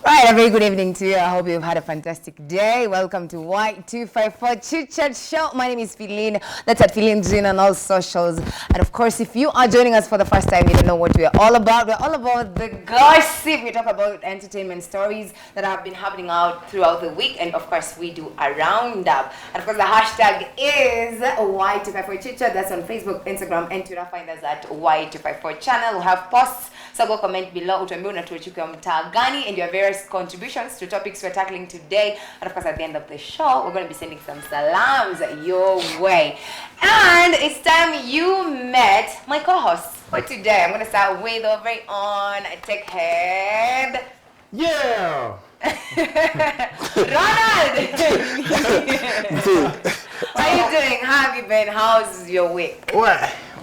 Right, a very good evening to you. I hope you've had a fantastic day. Welcome to Y254 Chit Chat Show. My name is Feline. That's at Feline Zin on all socials. And of course, if you are joining us for the first time, you don't know what we're all about. We're all about the gossip. We talk about entertainment stories that have been happening out throughout the week. And of course, we do a roundup. And of course, the hashtag is Y254 Chit Chat. That's on Facebook, Instagram, and Twitter. Find us at Y254 channel. We have posts. So go comment below utuambie unatuchukia mtaa gani and your various contributions to topics we're tackling today. And of course, at the end of the show, we're going to be sending some salams your way. And it's time you met my co-hosts for today. I'm going to start with over on Tech Head. Yeah! Ronald! How are you doing? How have you been? How's your week?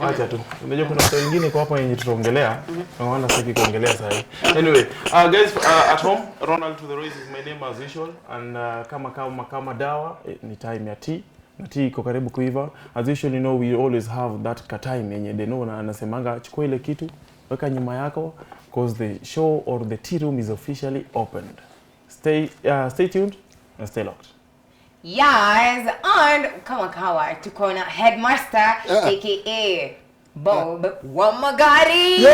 Wacha tu. Unajua kuna watu wengine kwa hapa yenye tutaongelea. Naona sasa kuongelea sasa. Anyway, guys at home, Ronald to the race is my name as usual and kama dawa ni time ya tea. Na tea iko karibu kuiva. As usual, you know, we always have that time yenye Deno na anasemanga chukua ile kitu weka nyuma yako because the show or the tea room is officially opened. Stay tuned and stay locked. Yes, and kama tuko na headmaster aka Bob Wamagari. Yo!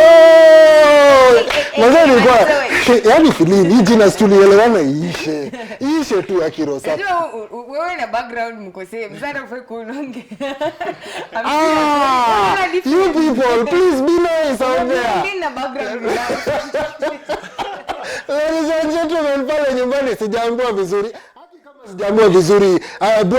Lazima kwa yani Feline hii jina tulielewana ishe tu akiro sasa. Wewe na background mko same. Mzada kufai kuonge. You people please be nice out there. Mimi na background. Ladies and gentlemen, pale nyumbani sijaambiwa vizuri. Sijambo vizuri,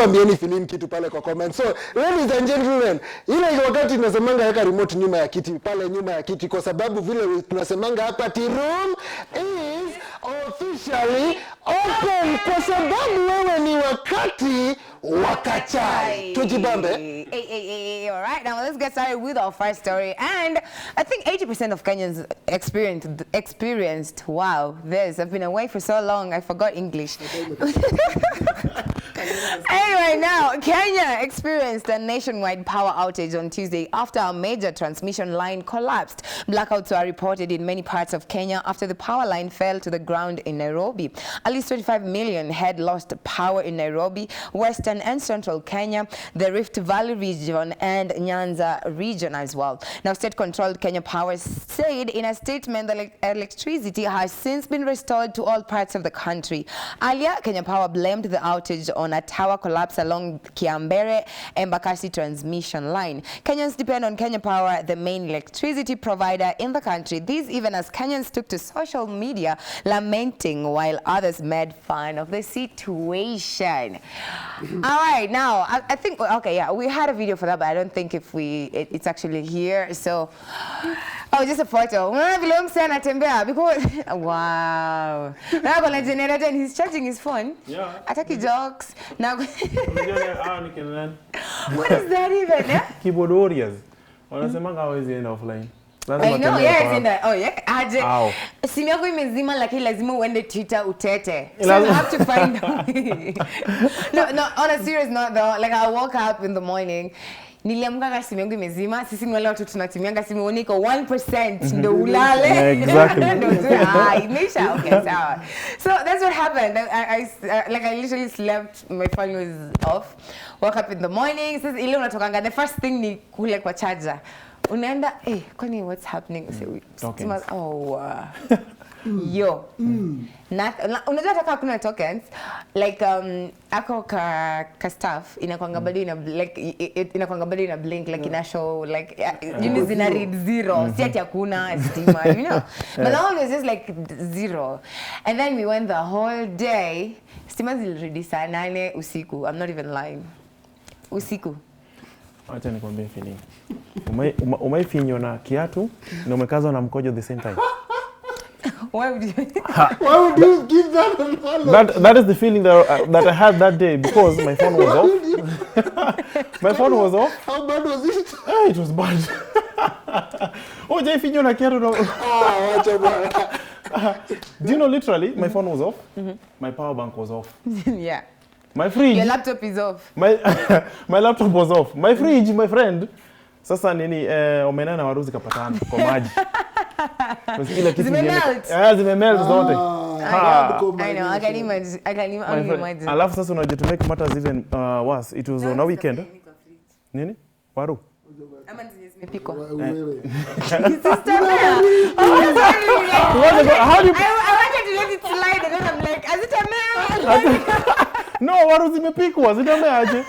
ambieni Feline kitu pale kwa comment. So, ladies and gentlemen, ile wakati tunasemanga weka remote nyuma ya kiti, pale nyuma ya kiti kwa sababu vile tunasemanga hapa tea room is officially open kwa sababu wewe ni wakati wakachai. Tujibambe. All right, now let's get started with our first story. And I think 80% of Kenyans experienced wow, this. I've been away for so long, I forgot English. Anyway, now Kenya experienced a nationwide power outage on Tuesday after a major transmission line collapsed. Blackouts were reported in many parts of Kenya after the power line fell to the ground in Nairobi. At least 25 million had lost power in Nairobi, Western and Central Kenya, the Rift Valley region, and Njaaanuary region as well. Now, state-controlled Kenya Power said in a statement that electricity has since been restored to all parts of the country. Earlier, Kenya Power blamed the outage on a tower collapse along Kiambere Embakasi transmission line. Kenyans depend on Kenya Power, the main electricity provider in the country. This even as Kenyans took to social media lamenting while others made fun of the situation. All right, now I think we had a video for that, but I don't think if it's actually here. So just a photo. Because wow. Now the generator and he's charging his phone. Yeah. Ataki jokes. Now what What is that even? Yeah? Keyboard warriors. Wanasemanga hawezi enda offline. I know, yeah, it's in there. Oh, yeah. Aje. Simu yako imezima lakini lazima uende Twitter utete. So you have to find No, on a serious note though, like I woke up in the morning, niliamka simu yangu imezima. Sisi ni wale watu tunatumianga simu uniko 1% ndo ulale. Exactly. Imeisha. Okay, sawa. So that's what happened. I literally slept, my phone was off. Woke up in the morning. Sasa ile unatokanga, the first thing ni kule kwa charger. Unaenda, kwani what's happening? Yo. Unajua hata kuna tokens like ako ka staff inakwanga bado ina blink like ina show like zina read zero, si ati hakuna stima, you know. But the whole was just like zero. And then we went the whole day. Stima zilirudi saa 8 usiku. I'm not even lying. Usiku. Acha nikwambie Feline. Umeifinywa na kiatu na umekazwa na mkojo the same time. Why would you give that a follow? That is the feeling that I had that day because my phone was off. My phone was off. How bad was it? It was bad. Jaifinywa na kiatu na wacha bwana. Do you know literally my phone was off? My power bank was off. Yeah. My fridge. Your laptop is off. My laptop was off. My fridge, my friend. Sasa nini omena na waruzi kapatana kwa maji. Zimemelt. Zimemelt zote. I know. I can imagine. Alafu sasa unajua to make matters even worse. It was on a weekend. Nini? Waru. Ama zimepikwa. Sister Mea. How do you I wanted to let it slide and then I'm like, is it a Mea? No, waru zimepikwa. Zita aje.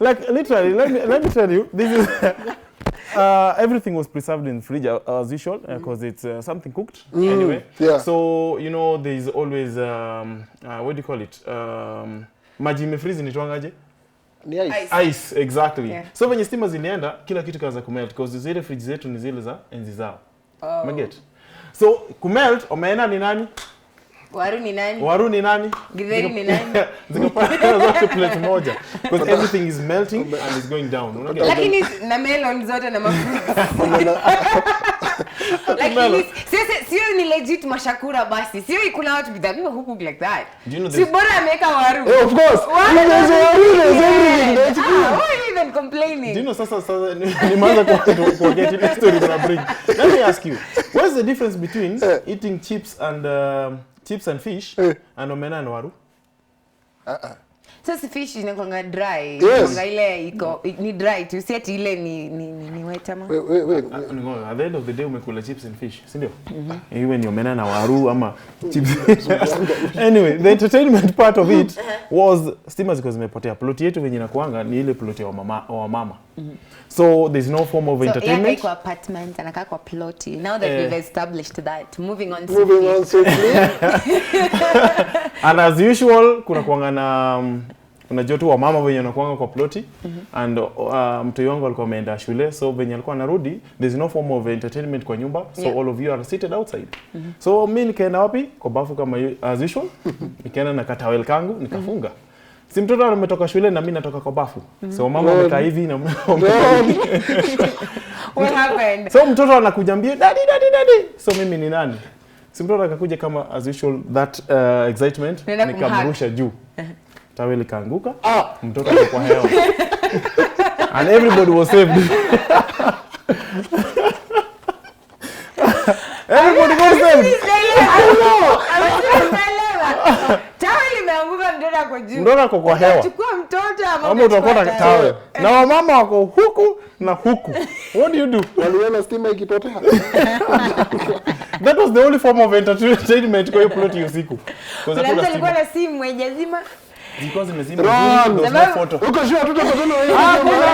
Like literally, let me tell you, this is everything was preserved in the fridge as usual because it's something cooked anyway. Yeah. So you know there is always what do you call it? Maji imefreeze ni tuangaje? Ni ice. Ice, exactly. Yeah. So when stima zilienda kila kitu kaanza kumelt because zile fridge zetu ni zile za enzi zao. Maget. So kumelt omeenda ni nani? Waru ni nani? Githeri ni nani? Zikapata zote plate moja because everything is melting and is going down. Lakini na melon zote na mafuta. Lakini sio ni legit mashakura basi. Sio kuna watu bidhaa who cook like that. Si bora ameweka waru. Of course. There's everything. That's Why are you even complaining? Do you know sasa nimeanza kwa get the story gonna bring. Let me ask you. What's the difference between eating chips and fish and omena and waru? Sasa fish inakuanga dry. Yes. Ile iko ni dry tu, si ati ile ni wet ama. Wait. At the end of the day umekula chips and fish, si ndio? Iwe ni omena na waru ama chips. Anyway, the entertainment part of it was stima ziko zimepotea. Plot yetu venye inakuanga ni ile plot ya mama. So there's no form of entertainment. So apartment anakaa kwa plot. Now that we've established that, moving on swiftly. And as usual kuna kuanga na unajua tu wa mama wenye wanakuanga kwa ploti and mtoi wangu alikuwa ameenda shule so venye alikuwa anarudi there's no form of entertainment kwa nyumba so all of you are seated outside. So mimi nikaenda wapi kwa bafu kama as usual nikaenda na katawel kangu nikafunga. Si mtoto ametoka shule na mimi natoka kwa bafu. So mama amekaa hivi na what happened? So mtoto anakujambia daddy. So mimi ni nani? Si mtoto akakuja kama as usual that excitement nikamrusha juu. Taweli kaanguka. Mtoto alikuwa hewa. And everybody was saved. Everybody was saved. Taweli imeanguka mtoto ako juu. Mtoto ako kwa hewa. Chukua mtoto ama utakuwa taweli. Na wamama wako huku na huku. What do you do? Waliona stima ikipotea. That was the only form of entertainment kwa hiyo plot hiyo siku. Kuna mtu alikuwa na simu haijazima. Because imezima those no photo. Uko sure tutapatana wewe.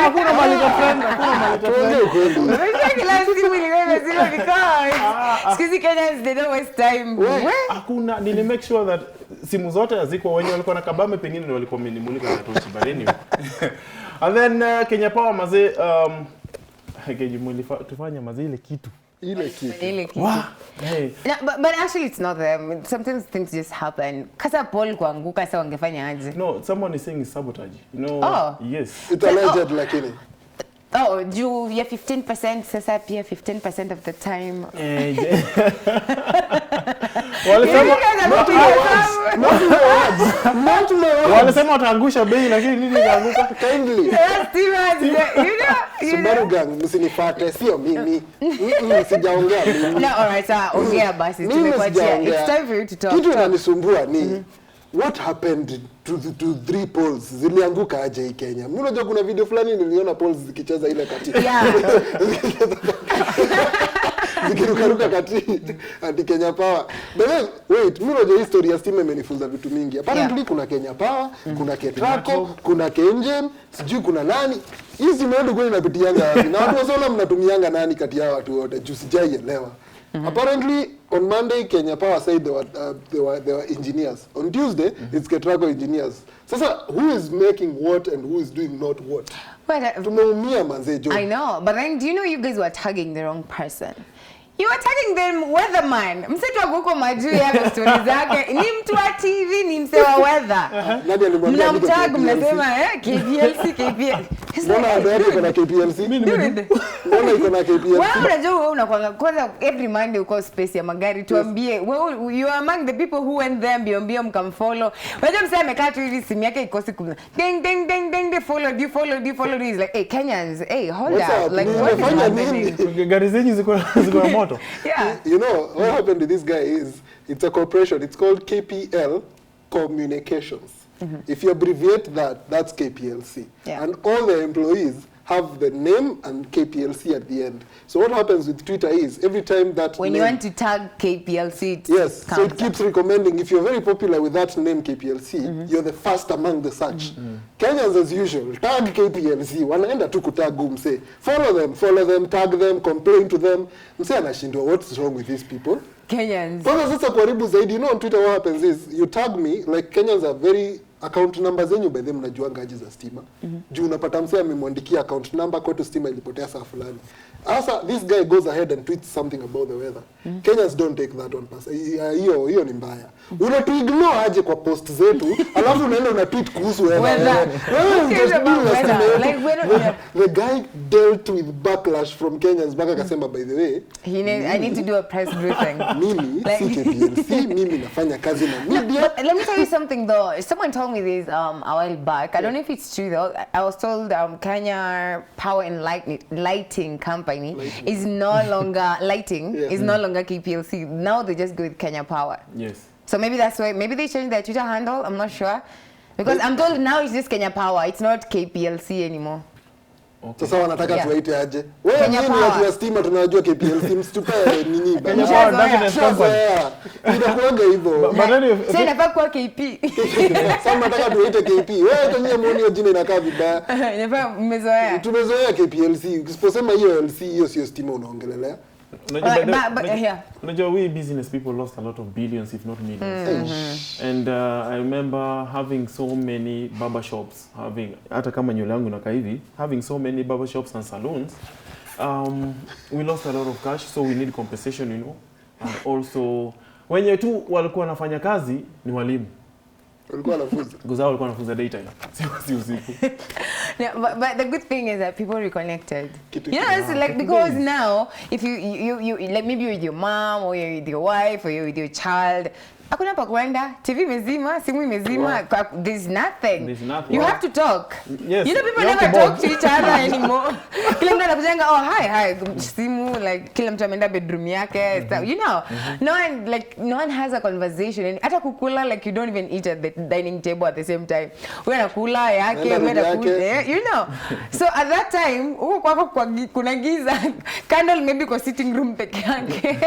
Hakuna mali ka friend, hakuna mali ka friend. Kila simu ilikuwa imezima because excuse Kenyans they don't waste time. Hakuna nili make sure that simu zote haziko wenye walikuwa na kabame pengine ndio walikuwa minimulika na tochi bareni. And then Kenya Power mazee tufanya mazee ile kitu. Wow. Hey. No, but actually it's not them. Sometimes things just happen. Kasa Paul kuanguka sasa wangefanya aje? No, someone is saying it's sabotage. You know, yes. It's alleged lakini. Juu ya 15% sasa pia 15% of the time. Walisema wataangusha bei lakini nini ikaanguka kindly. Subaru gang msinifuate sio mimi. Sijaongea mimi. No, alright, ongea basi tumekuachia. It's time for you to talk. Kitu inanisumbua ni what happened to 3 poles zilianguka aje hii Kenya? Mimi unajua kuna video fulani niliona poles zikicheza ile katika. Yeah. Zikirukaruka kati anti Kenya Power. But then, wait, mimi unajua history ya stima imenifunza vitu mingi. Apparently kuna Kenya Power, kuna Ketraco, kuna Kengen, sijui kuna nani. Hizi mendo kweli inapitianga wapi? Na watu wasona mnatumianga nani kati ya watu wote? Juu sijaielewa. Apparently on Monday Kenya Power said they were engineers. On Tuesday it's Ketraco engineers. Sasa who is making what and who is doing not what? Tumeumia manze jo. I know, but then do you know you guys were tagging the wrong person? You were tagging the weatherman. Msetu wa huko majuu ya stories zake. Ni mtu wa TV, ni mse wa weather. Nani alimwambia mnamtag mnasema KPLC. Mbona adari kuna KPLC? Mbona iko na KPLC? Wewe unajua wewe unakwanga kwanza every Monday uko space ya magari tuambie wewe you are among the people who went there mbio mkamfollow. Wewe msema amekaa tu hivi simu yake ikosi ding ding ding ding they followed you is like hey Kenyans hey hold up like what is happening? Gari zenyu ziko na moto. Yeah. You know what happened to this guy is it's a corporation. It's called KPL Communications. If you abbreviate that, that's KPLC. Yeah. And all the employees have the name and KPLC at the end. So what happens with Twitter is every time that when name, you want to tag KPLC, yes, so it keeps recommending if you're very popular with that name KPLC, you're the first among the search. Kenyans as usual, tag KPLC, wanaenda tu kutag mse. Follow them, tag them, complain to them. Mse anashindwa, what's wrong with these people? Kenyans. Kwanza sasa kuharibu zaidi, you know on Twitter what happens is you tag me, like Kenyans are very account number zenyu by them mnajua ngaji za stima. Juu unapata msee amemwandikia account number kwetu stima ilipotea saa fulani. Asa this guy goes ahead and tweets something about the weather. Kenyans don't take that on pass. Hiyo ni mbaya. Unatu-ignore aje kwa post zetu, alafu unaenda una tweet kuhusu weather. The guy dealt with backlash from Kenyans mpaka akasema by the way, I need to do a press briefing. Mimi si KPLC, mimi nafanya kazi na media. Let me tell you something though. Someone told me this a while back. I don't know if it's true though. I was told Kenya Power and Lighting Company is no longer lighting, is no longer KPLC. Now they just go with Kenya Power. Yes. So maybe that's why, maybe they changed their Twitter handle, I'm not sure. Because I'm told now it's just Kenya Power, it's not KPLC anymore. Okay. Sasa wanataka tuwaite aje? Wewe nini watu wa stima tunajua KPLC msitupe nini bana. Kenya Power Document Company. Inakuanga hivyo. Sasa inafaa kuwa KP. Sasa nataka tuwaite KP. Wewe kwenye muone jina inakaa vibaya. Inafaa mmezoea. Tumezoea KPLC. Usiposema hiyo LC hiyo sio stima unaongelelea. Unajua we business people lost a lot of billions if not millions. And I remember having so many barber shops, hata kama nywele yangu inakaa hivi, having so many barber shops and salons. We lost a lot of cash, so we need compensation, you know. And also wenye tu walikuwa wanafanya kazi ni walimu. Walikuwa wanafunza. Guzao walikuwa wanafunza daytime. Si usiku. Yeah, but the good thing is that people reconnected. Yes, like because now if you like maybe you're with your mom or you're with your wife or you're with your child, hakuna pa kwenda, TV mezima, simu imezima, there's nothing. You have to talk. Yes. You know people never talk to each other anymore. Kila mtu anakujanga oh hi simu like kila mtu ameenda bedroom yake. You know, no one has a conversation and hata kukula like you don't even eat at the dining table at the same time. Wewe unakula yake, wewe unakula, you know. So at that time, huko kwako kuna giza, candle maybe kwa sitting room peke yake.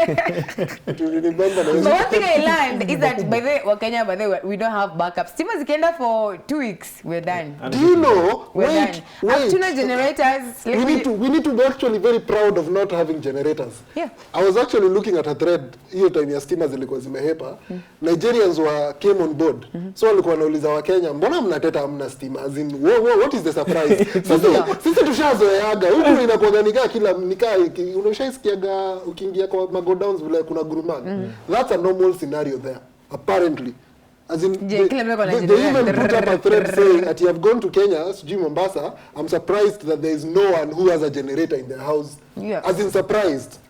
So one thing I learned is that by the way, Kenya, by the way, we don't have backups. Stima zikienda for 2 weeks, we're done. Do you know? Wait. Tuna generators. Like we need to be actually very proud of not having generators. Yeah. I was actually looking at a thread hiyo time ya stima zilikuwa zimehepa. Nigerians came on board. So walikuwa wanauliza wa Kenya, mbona mnateta hamna stima? As in, what is the surprise? Sisi tushazoeaga. Huko inakuwa nikaa kila nikaa unashaisikiaga ukiingia kwa magodowns vile kuna gurumaga. That's a normal scenario there. Apparently. As in, they even put up a thread saying that you have gone to Kenya, sijui Mombasa, I'm surprised that there is no one who has a generator in their house. Yeah. As in surprised.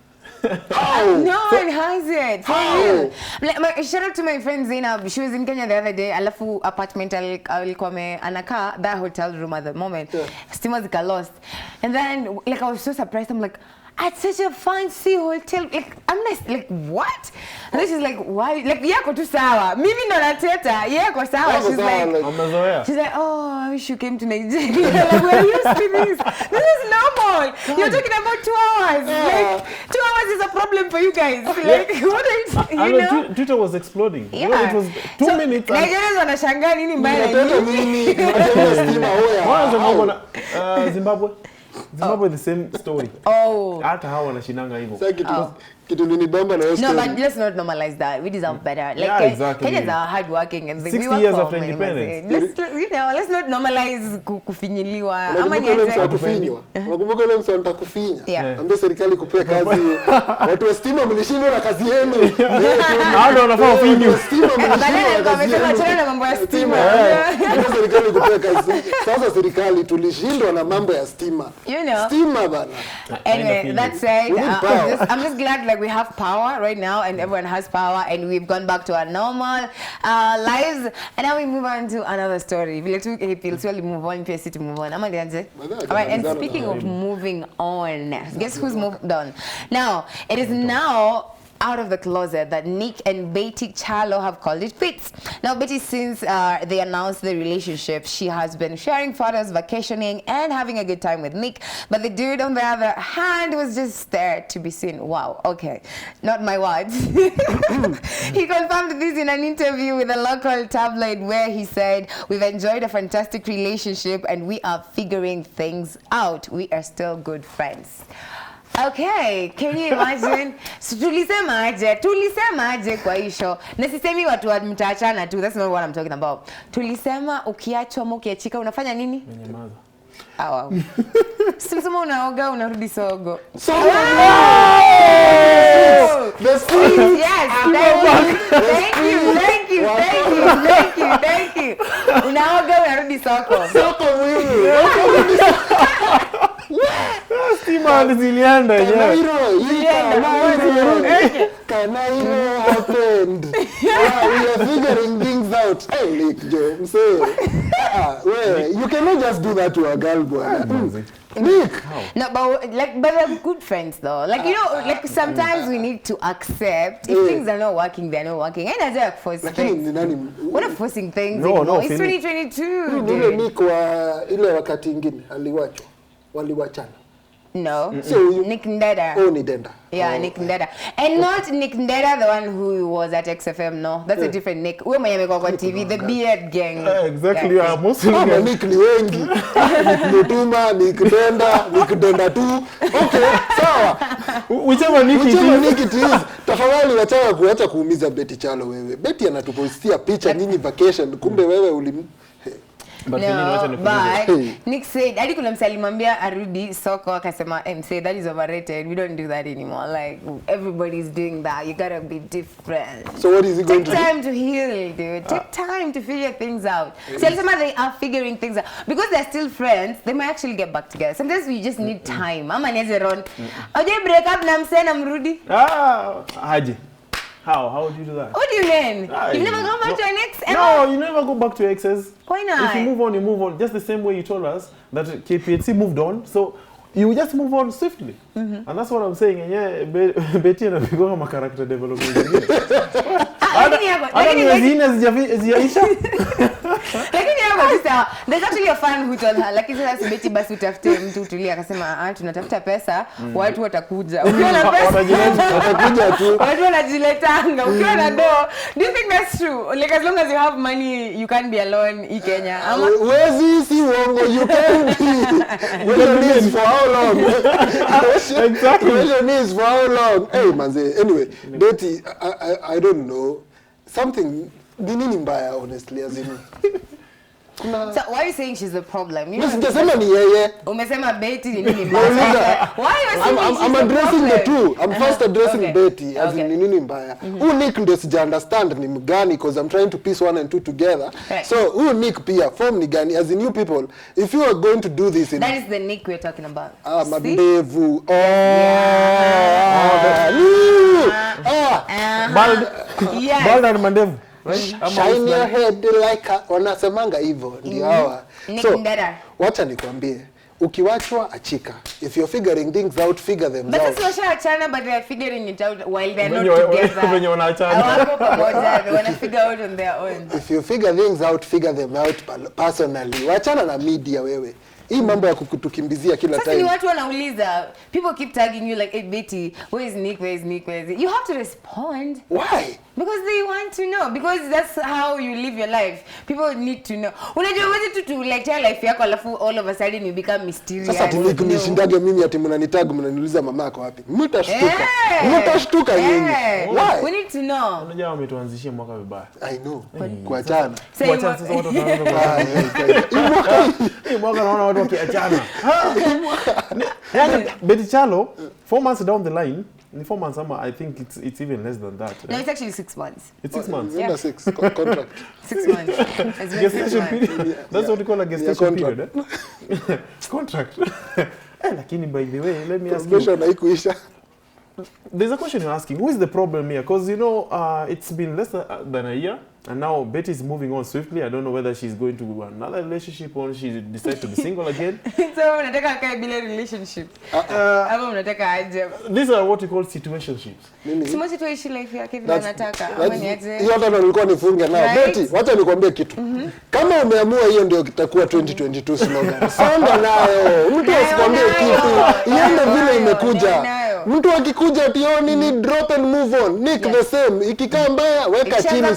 How? No one has it. For real. Like, shout out to my friend Zainab. She was in Kenya the other day. Alafu apartment alikuwa anakaa that hotel room at the moment. Yeah. Stima zika lost. And then like I was so surprised. I'm like, at such a fancy hotel, like I'm like what? And then she's like, why? Like yako tu sawa. Mimi ndo nateta. Yako sawa. She's like, oh, I wish you came to Nigeria. Like we're used to this. This is normal. You're talking about 2 hours. Like 2 hours is a problem for you guys. Like what are you know? Twitter was exploding. Yeah. You know, it was 2 minutes. Nigerians wanashangaa nini mbaya nini? Stima oya. Mwanzo mambo na Zimbabwe. Zimbabwe the same story. Hata hao wanashinanga hivyo. Sasa kitu nilibamba na hiyo story. No, but let's not normalize that. We deserve better. Like, Yeah, exactly. Kenyans are hardworking and 60 years after independence. Let's not normalize kufinyiliwa. Ama ni kufinywa. Wakumbuka ile msao nitakufinya. Ambia serikali kupea kazi. Watu wa stima mlishindwa na kazi yenu. Hao ndio wanafaa ufinywe. Stima mlishindwa na mambo ya stima. Ndio serikali kupea kazi. Sasa serikali tulishindwa na mambo ya stima. You know. Stima bana. Anyway, that said, I'm just glad like we have power right now and everyone has power and we've gone back to our normal lives and now we move on to another story. Vile tu feels really move on, pia to move on. All right, and speaking of moving on, guess who's moved on? Now, it is now out of the closet that Nick and Betty Chalo have called it quits. Now, Betty, since they announced the relationship, she has been sharing photos, vacationing, and having a good time with Nick. But the dude, on the other hand, was just there to be seen. Wow, okay, not my words. He confirmed this in an interview with a local tabloid where he said, "We've enjoyed a fantastic relationship and we are figuring things out. We are still good friends." Okay, can you imagine? So tulisema aje kwa hisho. Na sisemi watu mtaachana tu, that's not what I'm talking about. Tulisema ukiachwa ama ukiachika unafanya nini? Nyamaza. Wow. Sema unaoga unarudi sogo. Sogo. The sweet. Yes, thank you. Unaoga unarudi soko. Soko mwili. Stima zilienda yenyewe. Kanairo happened. We are figuring things out. Hey, Nick, Joe, say, you cannot just do that to a girl, boy. Nick. No, but we're good friends though. Like, you know, like sometimes we need to accept if things are not working, they're not working. And as I force things. We're not forcing things anymore. It's 2022. Nile Nick wa ile wakati ingine waliwachana. No. So Nick Ndeda. Oh, Ndeda. Yeah, Nick Ndeda. And not Nick Ndeda, the one who was at XFM, no. That's a different Nick. We're mwenye kwa TV, the beard gang. Exactly, yeah, mostly. Nick ni wengi. Nick Mutuma, Nick Ndenda tu. Okay, sawa. Whichever Nick it is. Tafadhali wacha kuumiza Betty Chalo wewe. Betty anatupostia picha nyinyi vacation, kumbe wewe But Nick said, hadi kuna msalimambia arudi soko akasema, say that is overrated. We don't do that anymore. Like everybody's doing that. You gotta be different. So what is he going to do? Take time to heal, dude. Take time to figure things out. So they are figuring things out. Because they're still friends, they might actually get back together. Sometimes we just need time. Ama nieze ron. Oje break up na msee na mrudi? Haji. How would you do that? What do you mean? You've never gone back to an ex ever? No, you never go back to exes. Why not? If you move on, you move on. Just the same way you told us that KPHC moved on. So you just move on swiftly. And that's what I'm saying. And yeah, Betty and Bigo have a character development. There's actually a fan who told her, like, Betty basi utafute mtu tulia akasema tunatafuta pesa, watu watakuja. Ukiwa na pesa watakuja tu. Watu wanajiletanga. Ukiwa na do, do you think that's true? Like as long as you have money, you can't be alone in Kenya. Wezi si wongo, you can't be. Question is for how long? Exactly. Question is for how long? Hey manze, anyway, Betty, I don't know. Something nini mbaya honestly as in. So why are you saying she's the problem? You sijasema ni yeye. Umesema Betty ni nini mbaya? Why are you saying I'm addressing the two. I'm first addressing Betty as in nini mbaya. Who Nick ndio sija understand ni mgani because I'm trying to piece one and two together. So who Nick pia form ni gani as in you people if you are going to do this in that is the Nick we're talking about. Madevu. Bald and Mandevu. Shine your head like wanasemanga hivyo ndio hawa. So wacha nikwambie ukiwachwa achika. If you're figuring things out, figure them out. But it's washaachana but they're figuring it out while they're not together. When you're wanaachana. They want to figure out on their own. If you figure things out, figure them out personally. Wachana na media wewe. Hii mambo ya kukutukimbizia kila time. Sasa ni watu wanauliza. People keep tagging you like, "Hey Betty, where is Nick? Where is Nick? Where is he?" You have to respond. Why? Because they want to know. Because that's how you live your life. People need to know. Unajua wewe tu like tell life yako alafu all of a sudden you become mysterious. Sasa tunishindage mimi ati mnanitag mnaniuliza mama yako wapi? Mtashtuka. Mtashtuka nyinyi. Why? We need to know. Unajua wametuanzishia mwaka vibaya. I know. Kuachana. Kuachana sasa watu wanaanza hii mwaka naona watu wakiachana. Betty Chalo 4 months down the line, in 4 months I think it's even less than that. No, it's actually 6 months. It's 6 months. Yeah. 6 contract. 6 months. Gestation period. That's what we call a gestation period. Contract. Lakini by the way, let me ask you. There's a question you're asking. Who is the problem here? Because you know, it's been less than a year, and now Betty is moving on swiftly. I don't know whether she's going to another relationship or she decides to be single again. So unataka akae bila relationship. Ama unataka aje? These are what we call situationships. Simasi tu ishi life yake vile anataka. Ama niaje? Hiyo hata nilikuwa nifunge nao. Betty, wacha nikwambie kitu. Kama umeamua hiyo ndio kitakuwa 2022 slogan. Songa nayo. Mtu asikwambie kitu. Iende vile imekuja. Mtu akikuja ati nini drop and move on. Nick the same. Ikikaa mbaya weka chini.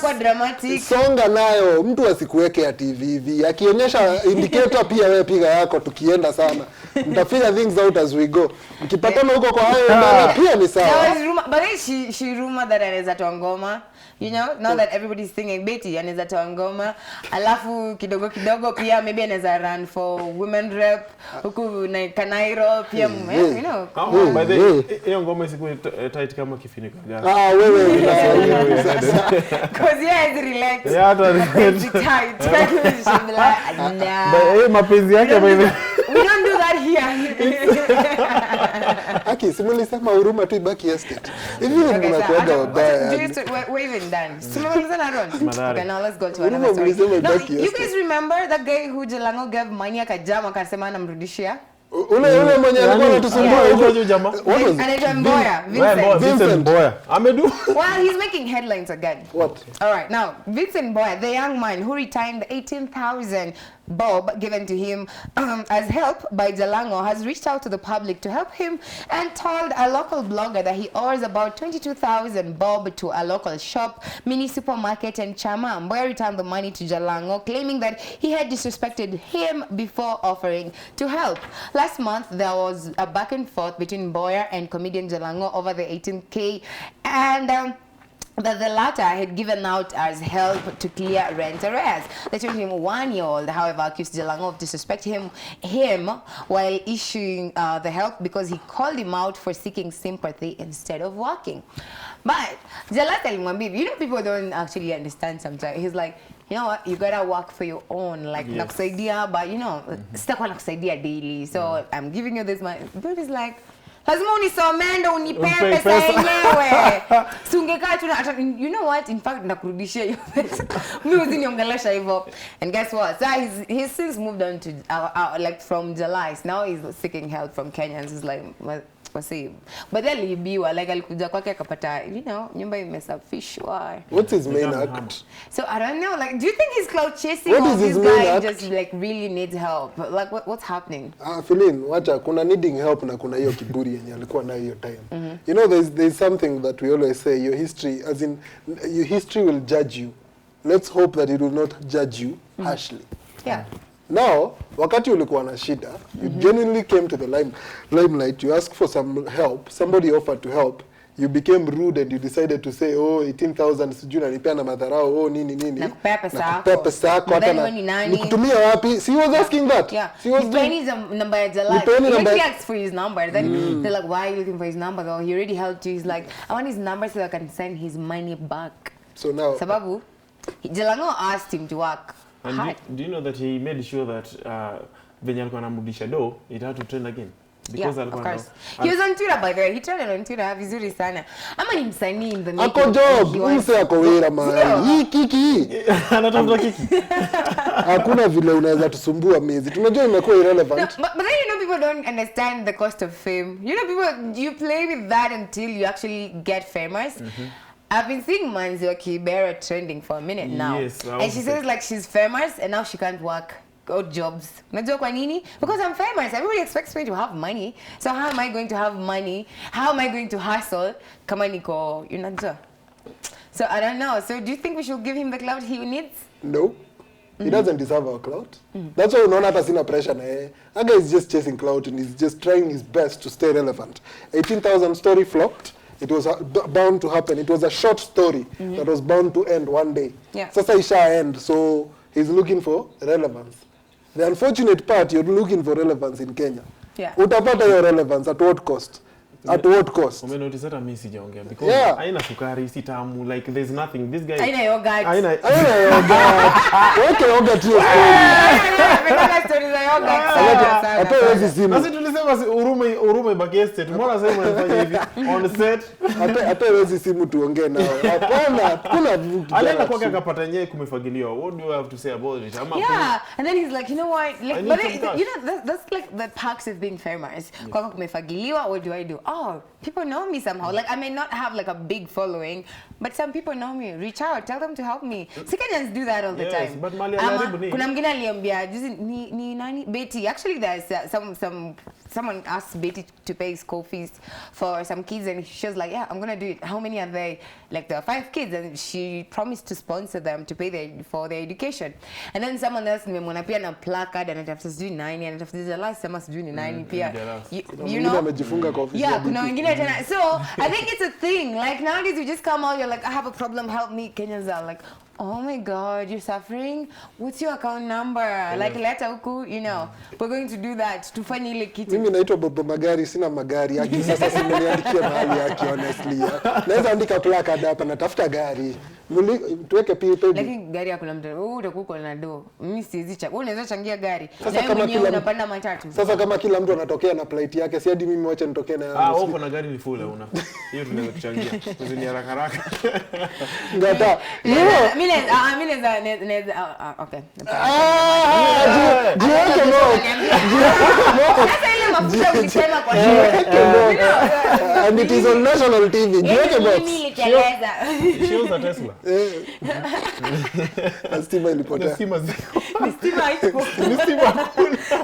Songa nayo. Mtu asikuweke ati hivi. Akionyesha indicator pia wewe piga yako tukienda sana. Mtafigure things out as we go. Mkipatana huko kwa hayo pia ni sawa. But she rumor that anaweza toa ngoma. You know, now that everybody's singing Betty anaweza toa ngoma. Alafu kidogo pia maybe anaweza run for women rep huku na Kanairo pia you know. By the way, hiyo ngoma isikuwe tight kama kifiniko gani. Wewe because yeah, it's relaxed. Yeah, it's tight. But mapenzi yake by the we don't do that here. Aki, simulisema huruma tu ibaki estate. Hivi mnakuaga wabaya. We're even done. Simuliza na Ron. Okay, now let's go to another story. No, you guys remember that guy who Jalango gave money akajama akasema anamrudishia? Ule mwenye alikuwa anatusumbua huyo jamaa. Anaitwa Mboya, Vincent Mboya. Amedu. Well, he's making headlines again. What? All right, now Vincent Mboya, the young man who retained 18,000 bob given to him as help by Jalango, has reached out to the public to help him and told a local blogger that he owes about 22,000 bob to a local shop, mini supermarket and Chama. Mboya returned the money to Jalango, claiming that he had disrespected him before offering to help. Last month, there was a back and forth between Mboya and comedian Jalango over the 18K, and that the latter had given out as help to clear rent arrears. The 21-year-old, however, accused Jalango of disrespecting him while issuing the help because he called him out for seeking sympathy instead of working. But Jalata alimwambia, you know, people don't actually understand sometimes. He's like, you know what, you gotta work for your own, like nakusaidia, but you know, sitakuwa nakusaidia daily, so I'm giving you this money. But he's like, lazima unisomee ndo unipe pesa yenyewe. Si ungekaa tu you know what, in fact nakurudishia hiyo pesa. Mimi usiniongelesha hivyo. And guess what? So he's since moved on to like from July. So now he's seeking help from Kenyans. He's like wasi. But then aliibiwa, like alikuja kwake akapata, you know, nyumba imesafishwa. What's his main act? So I don't know, like do you think he's cloud chasing or this guy just like really needs help? Like what's happening? Philin, wacha kuna needing help na kuna hiyo kiburi yenye alikuwa nayo hiyo time. You know, there's something that we always say, your history, as in your history will judge you. Let's hope that it will not judge you harshly. Yeah. Now, wakati ulikuwa na shida, you genuinely came to the limelight, you asked for some help, somebody offered to help, you became rude and you decided to say, oh, 18,000 sijui nanipea na madharau, oh, nini. Nakupea pesa yako. Hata na nikutumia wapi? So he was asking that. Yeah. So he was doing number ya Jalai. He asked for his number. Then they're like, why are you looking for his number though? He already helped you. He's like, I want his number so I can send his money back. So now, sababu, Jalango asked him to work. And do you know that he made sure that venye alikuwa anamrudisha do, it had to trend again? Because yeah, of course. He was on Twitter, by the way. He trended on Twitter vizuri sana. Ama ni msanii in the making. Ako job, mse ako wera man. Hii kiki. Anatafuta kiki. Hakuna vile unaweza tusumbua miezi. Tunajua imekuwa irrelevant. No, but then you know people don't understand the cost of fame. You know people, you play with that until you actually get famous. I've been seeing Manzi wa Kibera trending for a minute now. Yes, and she says like she's famous and now she can't work odd jobs. Unajua kwa nini? Because I'm famous. Everybody expects me to have money. So how am I going to have money? How am I going to hustle? Kama niko, unajua. So I don't know. So do you think we should give him the clout he needs? No. He doesn't deserve our clout. That's why unaona hata sina pressure na yeye. That guy is just chasing clout and he's just trying his best to stay relevant. 18,000 story flopped. It was bound to happen. It was a short story that was bound to end one day. Yeah. Sasa isha end, so he's looking for relevance. The unfortunate part, you're looking for relevance in Kenya. Yeah. Utapata your relevance at what cost? At what cost? Umenotice hata mimi sijaongea because haina sukari, si tamu, like there's nothing. This guy Haina yogurt. Haina yogurt. Okay, yogurt hiyo Stories za yogurt. hata hizi simu. Sasa tulisema urume bageste. Tomorrow sasa mnafanya hivi on set. Hata hizi simu tuongee nao. Hapana, kuna vitu. Alienda kwake akapata nyewe kumefagiliwa. What do you have to say about it? Yeah, and then he's like, you know what? Like, but you know, that's like the perks of being famous. Kwako kumefagiliwa, what do I do? Oh, people know me somehow. Like, I may not have like a big following, but some people know me. Reach out, tell them to help me. So Kenyans do that all the time. But Mali anaribu ni. Kuna mwingine aliambia juzi ni nani Betty. Actually, there's someone asked Betty to pay school fees for some kids, and she was like, yeah, I'm gonna do it. How many are they? Like, there are 5 kids, and she promised to sponsor them to pay for their education. And then someone else nimemwona pia na placard anatafuta sijui 9 anatafuta the last sema sijui ni 9 pia. You know, amejifunga kwa ofisi. yeah, kuna wengine tena. So I think it's a thing. Like nowadays you just come out, you're like, I have a problem, help me. Kenyans are like, oh my God, you're suffering? What's your account number? Like leta huku, you know. We're going to do that. Tufanye ile kitu. Mimi naitwa Bobo Magari, sina magari. Haki sasa simeniandikia mahali yake honestly. Naweza andika placard hapa natafuta gari. Tuweke pay. Lakini gari hakuna mtu. Wewe utakuko na do. Mimi siwezi cha. Wewe unaweza changia gari. Sasa na kama kila unapanda matatu. Sasa kama kila mtu anatokea na plate yake, si hadi mimi wacha nitokee na. Wewe uko na gari ni full una. Hiyo tunaweza kuchangia. Uzini haraka. Ngata. Mimi okay. Jiweke no. Sasa ile mafuta ukisema kwa and it is on national TV. Jiweke box. Mimi niteleza. She owns a Tesla. Stima ilipotea. Stima ziko. Stima iko. Stima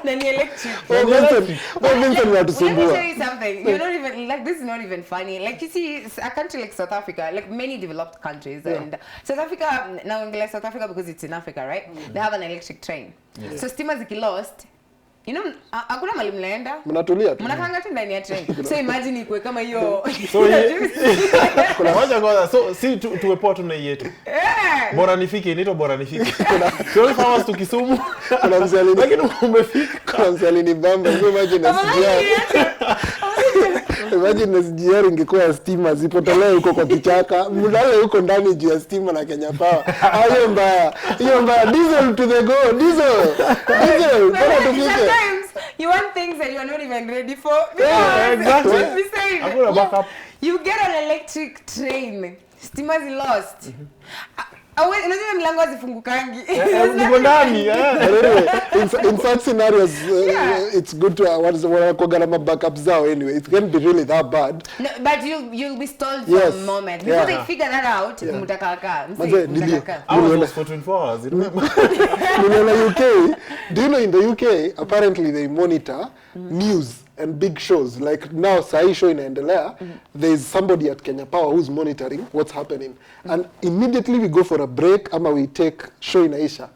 Na ni electric. Vincent Let unatusumbua. me tell you something. You're not even like, this is not even funny. Like, you see a country like South Africa, like many developed countries, and South Africa, now like South Africa because it's in Africa, right? They have an electric train. So stima ziki lost. You know, hakuna mahali mnaenda. Mnatulia tu. Mnakanga tu ndani ya train. So imagine ikuwe kama hiyo. Kuna moja kwanza, so si tuwepoa tu na yetu. Bora nifike, inaitwa bora nifike. Sio kama tukisumu. Kuna mzalini. Lakini umefika. Kuna mzalini bamba. Imagine Imagine SGR ingekuwa stima zipotolee huko kwa kichaka. Mlale huko ndani juu ya stima na Kenya Power. Hiyo mbaya. Diesel to the go. Diesel. Bora tufike. Sometimes you want things that you are not even ready for. Yeah, exactly. Hakuna backup. You get an electric train. Stima is lost. Unajua milango hazifungukangi. Uko ndani, Anyway, in such scenarios, it's good to what backup zao anyway. It can't be really that bad. No, but you'll be stalled for a moment. Before they figure that out, mutakaka. I was for 24 hours, remember? UK, do you know in the UK, apparently they monitor news and big shows. Like now, Sai show inaendelea, there's somebody at Kenya Power who's monitoring what's happening. And immediately we go for a break, ama we take show inaisha.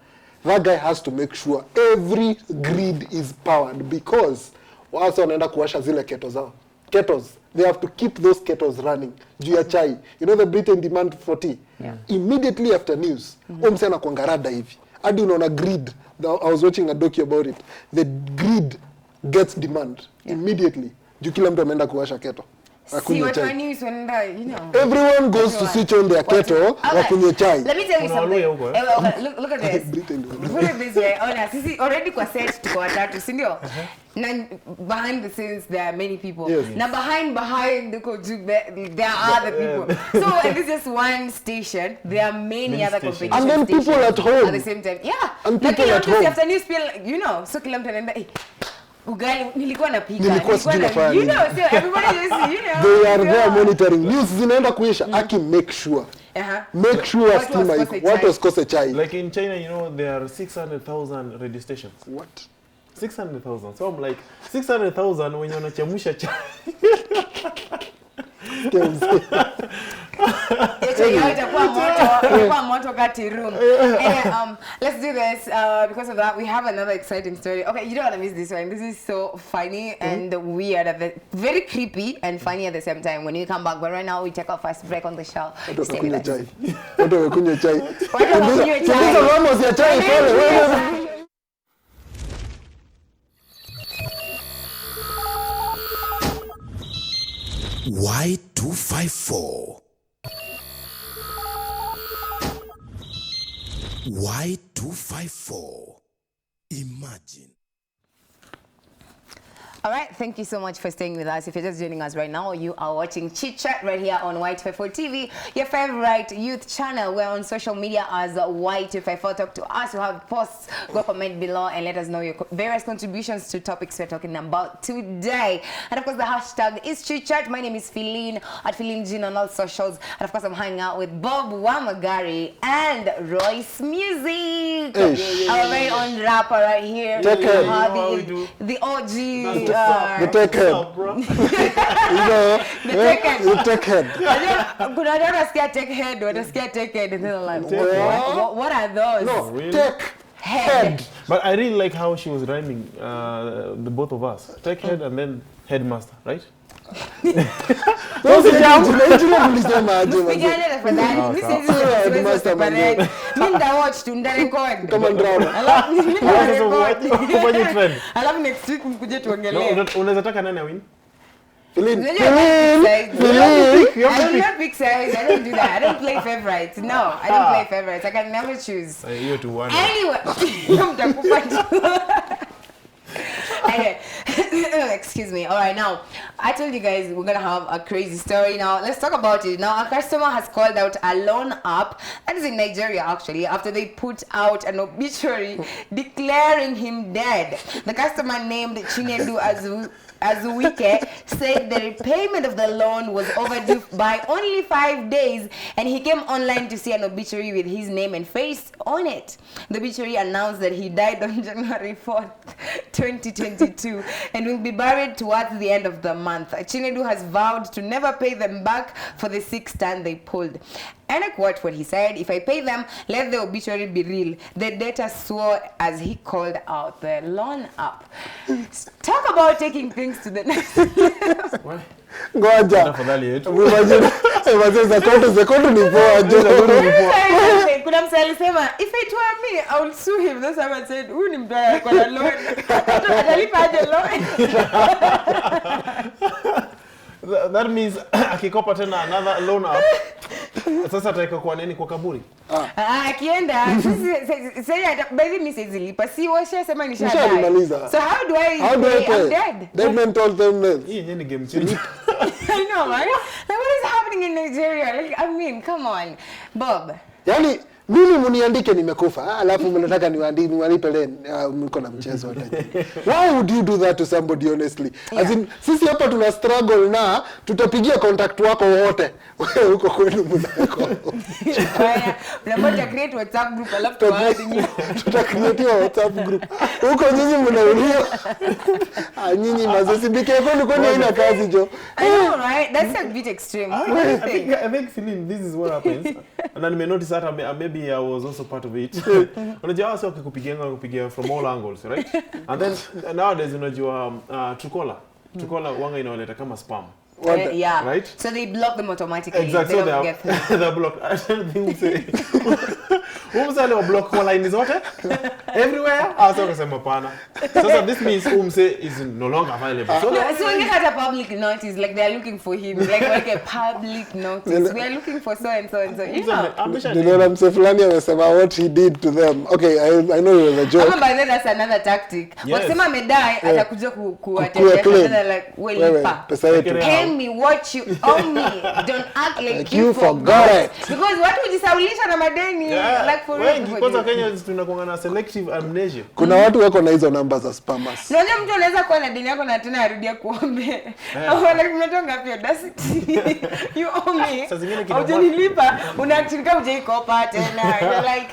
That guy has to make sure every grid is powered because wasa wanaenda kuwasha zile keto zao. Kettles, they have to keep those kettles running. Juu ya chai. You know the Britain demand for tea? Yeah. Immediately after news, msana kuangarada hivi. Hadi unaona grid. I was watching a docu about it. The grid gets demand immediately. Juu kila mtu ameenda kuwasha keto. See what I news when you know. Everyone goes to switch on their kettle wakunywe chai. Let me tell you something. Look at this. Look at this way. Sisi already kwa set tuko watatu, si ndio? Na behind the scenes there are many people. Yes. Na behind there are other people. So if it's just one station, there are many other competition And then people at home at the same time. Yeah. And people at home. After news feel, you know, so kila mtu anaenda ugali nilikuwa napika. You know, so everybody just, you know. They are there monitoring. News zinaenda kuisha. Aki make sure. Make sure stima iko. What was kose chai? Like in China, you know, there are 600,000 radio stations. What? 600,000. So I'm like 600,000 when you're unachemusha chai. Itakuwa Togati room. Anyway, let's do this. Because of that, we have another exciting story. Okay, you don't want to miss this one. This is so funny and weird, very creepy and funny at the same time when you come back. But right now, we take our first break on the show. Stay with us. Y254. Y254. Imagine. All right, thank you so much for staying with us. If you're just joining us right now, you are watching Chit Chat right here on Y254 TV, your favorite youth channel. We're on social media as Y254. Talk to us. You have posts. Go comment below and let us know your various contributions to topics we're talking about today. And of course, the hashtag is Chit Chat. My name is Feline at Feline Jean on all socials. And of course, I'm hanging out with Bob Wamagari and Royce Music. Our very own rapper right here. The OG. The tech head. The tech head. Kuna watu wanasikia tech head, wanasikia tech head, and they're like, what are those? No, really? tech head. But I really like how she was rhyming, the both of us. Tech head and then headmaster, right? Those tulisema aje Pigane tafadhali. This is headmaster man. Mimi watch tu record. Kama drama. Kufanya trend. Alafu next week mkuje tuongelee. Unaweza taka nani win? Feline. I'm not big size. I don't do that. I don't play favorites. No, I don't play favorites. I can never choose. You to one. Anyway, excuse me. All right, now I told you guys we're gonna have a crazy story. Now let's talk about it. Now a customer has called out a loan app that is in Nigeria actually after they put out an obituary declaring him dead. The customer named Chinedu Azuwike said the repayment of the loan was overdue by only 5 days, and he came online to see an obituary with his name and face on it. The obituary announced that he died on January 4th, 2022, and will be buried towards the end of the month. Chinedu has vowed to never pay them back for the 6 ton they pulled. And I quote what he said, "If I pay them, let the obituary be real." The debtor swore as he called out the loan app. Talk about taking things to the next level. Ngoja. Tafadhali yetu. Wazee zekoto ni poa Kuna msee alisema, "If it were me, I would sue him." That's how I said, "Huyu ni mbaya kwa loan." Atalipa aje loan? That means akikopa tena another loan app. Sasa ataika kwa nini kwa kaburi? Akienda sasa baby mimi sizilipa. Si washa sema nishamaliza. So how do I pay? I'm dead. They meant all them names. Hii ni game change. I know, right? Like what is happening in Nigeria? Like, I mean, come on. Bob. Yaani mimi mniandike nimekufa, alafu mnataka niwalipe leo mko na mchezo hata. Why would you do that to somebody honestly? As in sisi hapa tuna struggle na tutapigia contact wako wote. Wewe huko kwenu mnako. Unapata create WhatsApp group alafu tuwaadi. Tutakreate WhatsApp group. Huko nyinyi mnaulio. Nyinyi mazosibike kwenu kwani haina kazi jo. I know, right? That's a bit extreme. I think Feline, this is what happens. And then I notice that maybe I was also part of it. Unajua wao kupigia from all angles, right? And then nowadays unajua Trukola wanga inaoleta kama spam. Yeah. Right? So they block them automatically. Exactly. They don't get through. They're blocked. I don't think say. Umse wa block kwa line zote everywhere. Asa kusema pana. So this means umse is no longer available. So when you had a public notice, like they're looking for him, like a public notice. We are looking for so and so and so. You know. You know what I'm saying? Fulani amesema what he did to them. Okay, I know it was a joke. But then that's another tactic. Wakisema amedai atakuja kuatendea like welipa. Pay me what you owe me. Don't act like you forgot it. Because watu hujisaulisha na madeni like for real. Kwanza Kenya tunakuwa na selective amnesia. Kuna watu wako na hizo namba za spammers. Naona mtu anaweza kuwa na deni yako na tena arudia kuombe. Au like mnatonga pia audacity. You owe me. Hujanilipa, unaachilika hujaikopa tena. You're like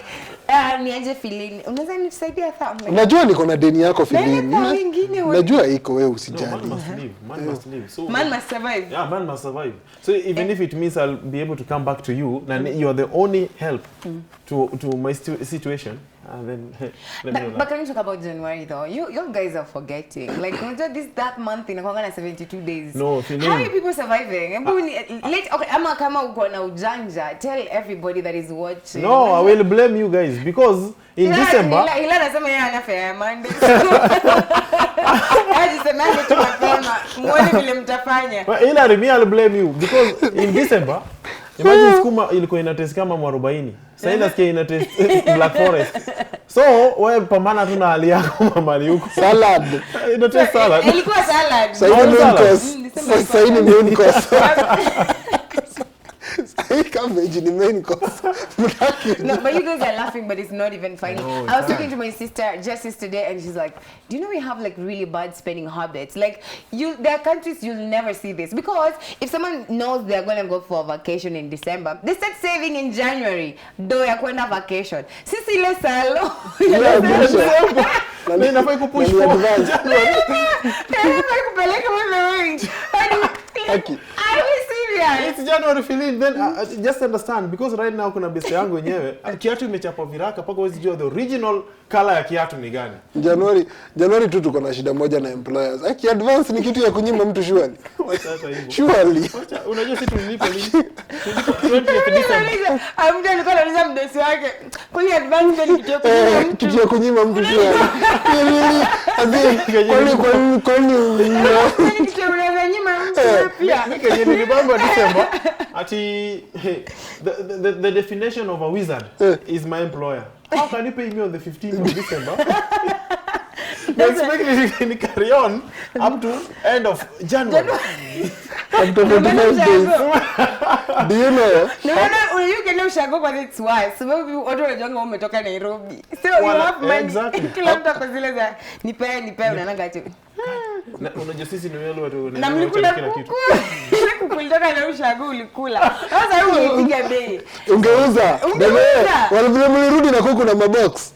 Niaje Filini. Unaweza nisaidia sana? Unajua niko na deni yako Filini. Wengine Unajua iko wewe usijali. No, man must live. So man must survive. Yeah, man must survive. So even if it means I'll be able to come back to you, and you're the only help to my situation, and then let me know. But can you talk about January though? You guys are forgetting. Like that month in 72 days. No, Filini. How are you people surviving? Okay, kama uko na ujanja, tell everybody that is watching. No, I will blame you guys because in December. Ila anasema yeye ana fair Monday. Ajisemaje tu mapema. Muone vile mtafanya. Ila I'll blame you because in December imagine skuma ilikuwa ina taste kama 40. Sasa inasikia ina taste Black Forest. So wewe pambana tu na hali yako mama huko. Salad. Ina taste salad. Ilikuwa salad. Sasa hii ni main course. I can't imagine main course. No, but you guys are laughing, but it's not even funny. I was talking to my sister just yesterday, and she's like, "Do you know we have like really bad spending habits? Like, there are countries you'll never see this because if someone knows they're going to go for a vacation in December, they start saving in January. Do ya kwenda vacation. Sisi ile salo. Na ninafai kupush for January. Ninafai kupeleka mwenyewe. Haki. It's January feeling then just understand because right now kuna best yangu wenyewe kiatu imechapa viraka paka huwezi jua the original color ya kiatu ni gani. January tu tuko na shida moja na employers. Aki advance ni kitu ya kunyima mtu surely. Wacha hata hivyo. Surely. Unajua sisi tunilipa lini? Tulipa 20 December. Amda alikuwa anauliza mdosi wake. Kwani advance ni kitu ya kunyima mtu surely. Kwani kitu ya kunyima mtu pia. Nikajibamba December ati the definition of a wizard is my employer. How can you pay me on the 15th of December? They expect me to carry on up to end of January. Up to 45 days. Do you know? No, you can know Shago, but it's wise. So maybe watu wanajua umetoka Nairobi. So you have money. Exactly. Kila mtu akazile za nipe unaanga tu. Unajua sisi ni wale watu na mlikula kila kitu. Kukulitoka na Ushago ulikula. Sasa wewe unapiga bei. Ungeuza. Wale vile mlirudi na kuku na mabox.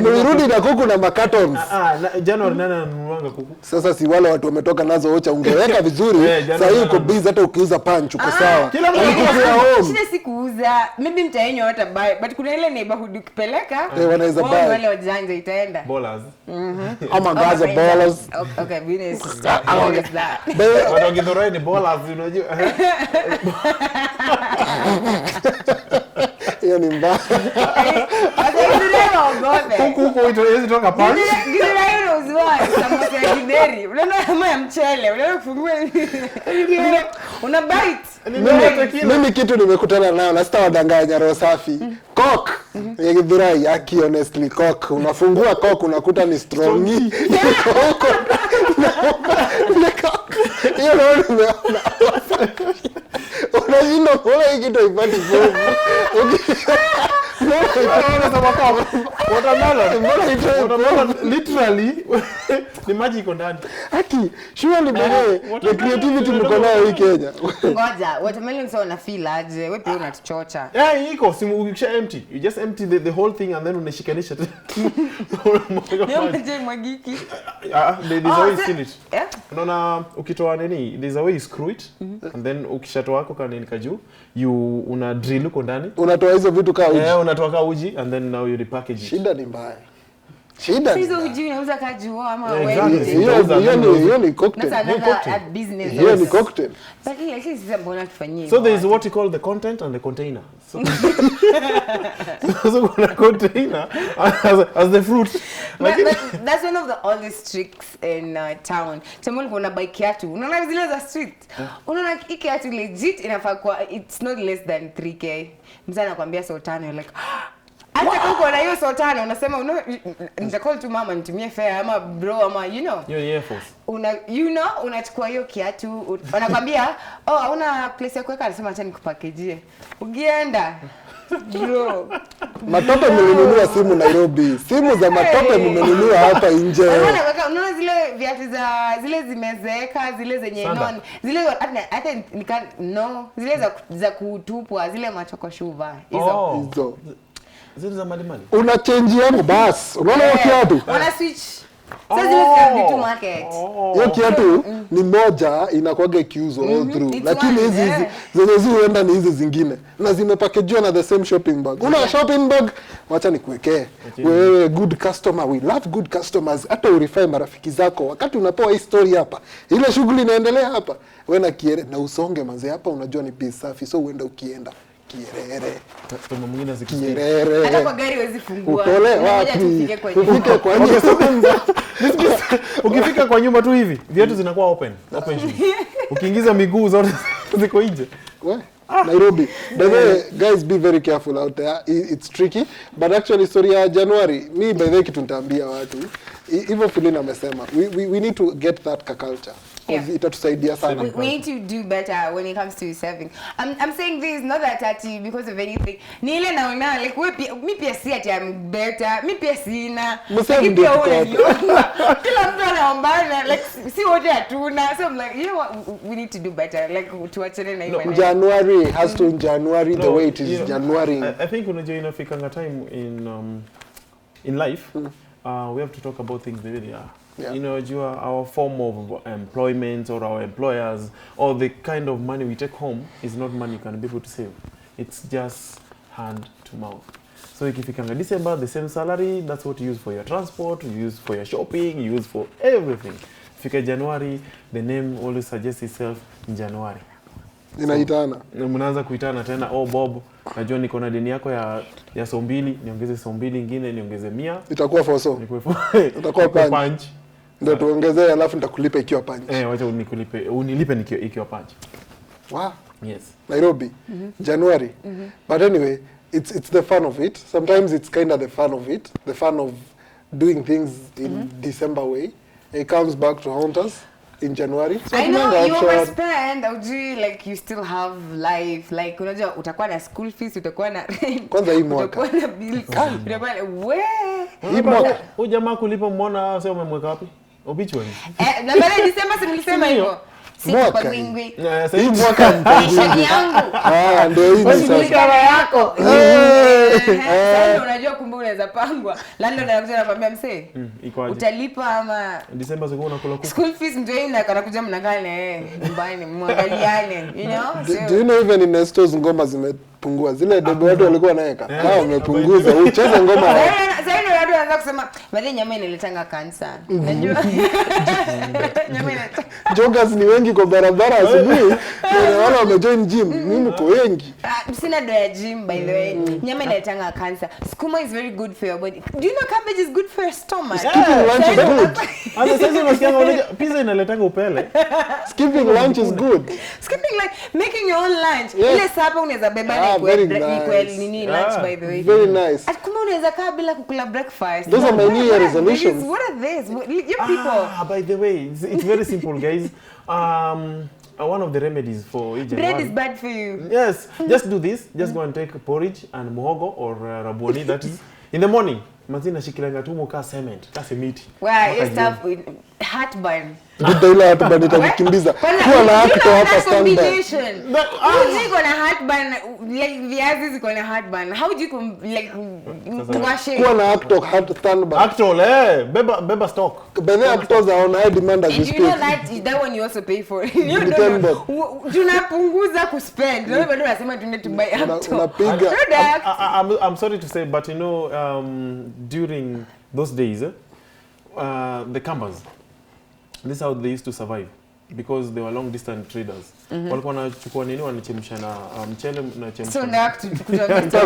Mlirudi na kuku na macartons. January nani ananunuanga kuku? Sasa si wale watu wametoka nazo ocha ungeweka vizuri. Sasa hii uko busy hata ukiuza punch uko sawa. Kila mtu shida si kuuza. Maybe mtaenyo hata buy but kuna ile neighborhood ukipeleka wanaweza buy. Wale wajanja itaenda. Ballers. Ama ngaza ballers. Okay, business start. How is that? Watu wakidhorai ni ballers unajua. Hiyo ni mbaya. Huko hizo toka punch. Gidera uzwa samosa ya gideri. Unaona kama ya mchele, unaona kufungua. Una bite. Mimi kitu nimekutana nayo na sitawadanganya roho safi. Coke. Ya Githurai yaki honestly coke. Unafungua coke unakuta ni strong. Hiyo ndio nimeona. Unajua mbona hii kitu ipati fomu. Watermelon literally ni maji iko ndani. Haki, surely bale the creativity mko nayo hii Kenya. Ngoja, watermelon sio una feel aje? Wewe pia unatuchocha. Iko simu ukisha empty. You just empty the whole thing and then unashikanisha. Ndio mwagiki. There's a way to seal it. Unaona ukitoa nini? There's a way you screw it and then ukishatoa wako kanini kaju, you una drill uko ndani. Unatoa hizo vitu kama uji. Unatoa kama uji and then now you repackage it. Shida ni mbaya. Shida. Hizo uji unauza kaju ama wewe. Hiyo ni cocktail. That's a business. Hiyo ni cocktail. But like sisi mbona tufanyie. So there is what you call the content and the container. So kuna container as the fruit. But that's one of the oldest tricks in town. Temol kuna buy kiatu. Unaona zile za street. Unaona hiki kiatu legit inafaa kwa it's not less than 3k. Mzee anakuambia so tano like hata kama uko na hiyo so tano unasema nitacall tu mama nitumie fare ama bro ama you know. Your Air Force. Unachukua hiyo kiatu wanakuambia hauna place ya kuweka anasema acha nikupackage. Ukienda bro. Matope mlinunua simu Nairobi. Simu za matope mmenunua hapa nje. Unaona zile viatu za zile zimezeeka, zile zenye non, zile hata zile za kutupwa, zile machoko shuva. Hizo. Zile za mali. Una change yangu bas. Unaona hiyo kiatu? Wana switch. Sasa zile vitu market. Hiyo kiatu ni moja inakuwaga ikiuzwa all through. Lakini hizi zenye huenda ni hizi zingine. Na zimepackaged na the same shopping bag. Una shopping bag, wacha nikuwekee. Wewe good customer, we love good customers. Hata urify marafiki zako wakati unapewa hii story hapa. Ile shughuli inaendelea hapa. Wewe na kiere na usonge manze hapa unajua ni bei safi so uenda ukienda. Kierere. Kama mwingine zikisikia. Kierere. Hata kwa gari huwezi fungua. Utole wapi? Ufike kwa nyumba. Ukifika kwa nyumba tu hivi, viatu zinakuwa open shoes. Ukiingiza miguu zote ziko nje. Nairobi. By the way, guys, be very careful out there. It's tricky, but actually story ya January, me by the way kitu nitaambia watu. Hivyo Philina amesema, we need to get that culture. Yeah. Itatusaidia sana. We need to do better when it comes to serving. I'm saying this not that ati because of anything. Ni ile naona like mi pia si ati I'm better. Mi pia sina. Msemi ndio kila mtu anaombana like si wote hatuna. So I'm like, you know what, we need to do better. Like tuachane na hiyo. January has to in January the way it is January. I think unajua inafikanga time in life we have to talk about things the way they are. Yeah. You know, our form of employment or our employers or the kind of money we take home is not money you can be able to save. It's just hand to mouth. So if you can December, the same salary, that's what you use for your transport, you use for your shopping, you use for everything. If you get January, the name always suggests itself in January. Inaitana. So, mnaanza kuitana tena, oh Bob, najua niko na deni yako ya so mbili, niongeze so mbili nyingine, niongeze 100. Itakuwa for so. Itakuwa punch. Ndio tuongezee alafu nitakulipa ikiwa punch. Wacha unilipe ikiwa punch. Wow. Yes. Nairobi. January. But anyway, it's the fun of it. Sometimes it's kind of the fun of it. The fun of doing things in December way. It comes back to haunt us in January. So I know you overspend, like you still have life. Like unajua utakuwa na school fees, utakuwa na rent. Kwanza hii mwaka. Utakuwa na bills. Utakuwa hii mwaka. Huyu jamaa kulipa mbona sio umemweka wapi? Obituary. Na baada ya December simulisema hivyo. Mwaka hii mwaka shani yangu. Ndio hii sasa yako. Sasa unajua kumbe unaweza pangwa. Landlord anakuja anakuambia msee. Utalipa ama December ziko unakula kuku. School fees ndio hii na anakuja mnakaa nyumbani mwangaliane, you know? Do you know even in Nestos ngoma zimepungua. Zile debe watu walikuwa naweka. Wamepunguza. Ucheze ngoma. Sasa ndio watu wanaanza kusema bali nyama inaletanga cancer. Unajua? Nyama inaleta. Joggers ni wengi kwa barabara asubuhi. Wale wamejoin gym. Mimi mko wengi. Sina do ya gym by the way. Nyama inaletanga cancer. Sukuma is very good for your body. Do you know cabbage is good for your stomach? Skipping lunch is good. Hata sasa unasikia unajua pizza inaletanga upele. Skipping lunch is good. Skipping like making your own lunch. Ile sapa unaweza beba na nini lunch by the way. Very nice. Kumbe unaweza kaa bila kukula breakfast. Those are my New Year resolutions. What are these? You people. By the way, it's very simple guys. One of the remedies for January. Bread is bad for you. Yes, just do this. Just go and take porridge and muhogo or raboni. That is in the morning. Mazina shikilanga tu muka cement, kasi miti. Well, it's tough with heartburn. Ndio ile heartburn itakukimbiza. Kuwa na acto hapa standby. Uko na heartburn, like viazi ziko na heartburn. How do you like wash it? Kuwa na acto standby. Acto beba stock. Bene actors are on high demand as we speak. You know that one you also pay for. You know. Tunapunguza kuspend. Ndio bado nasema tunde to buy acto. Unapiga. I'm sorry to say but you know during those days the Kambas, this is how they used to survive because they were long distance traders. Walikuwa wanachukua nini wanachemsha na mchele na chemsha. So now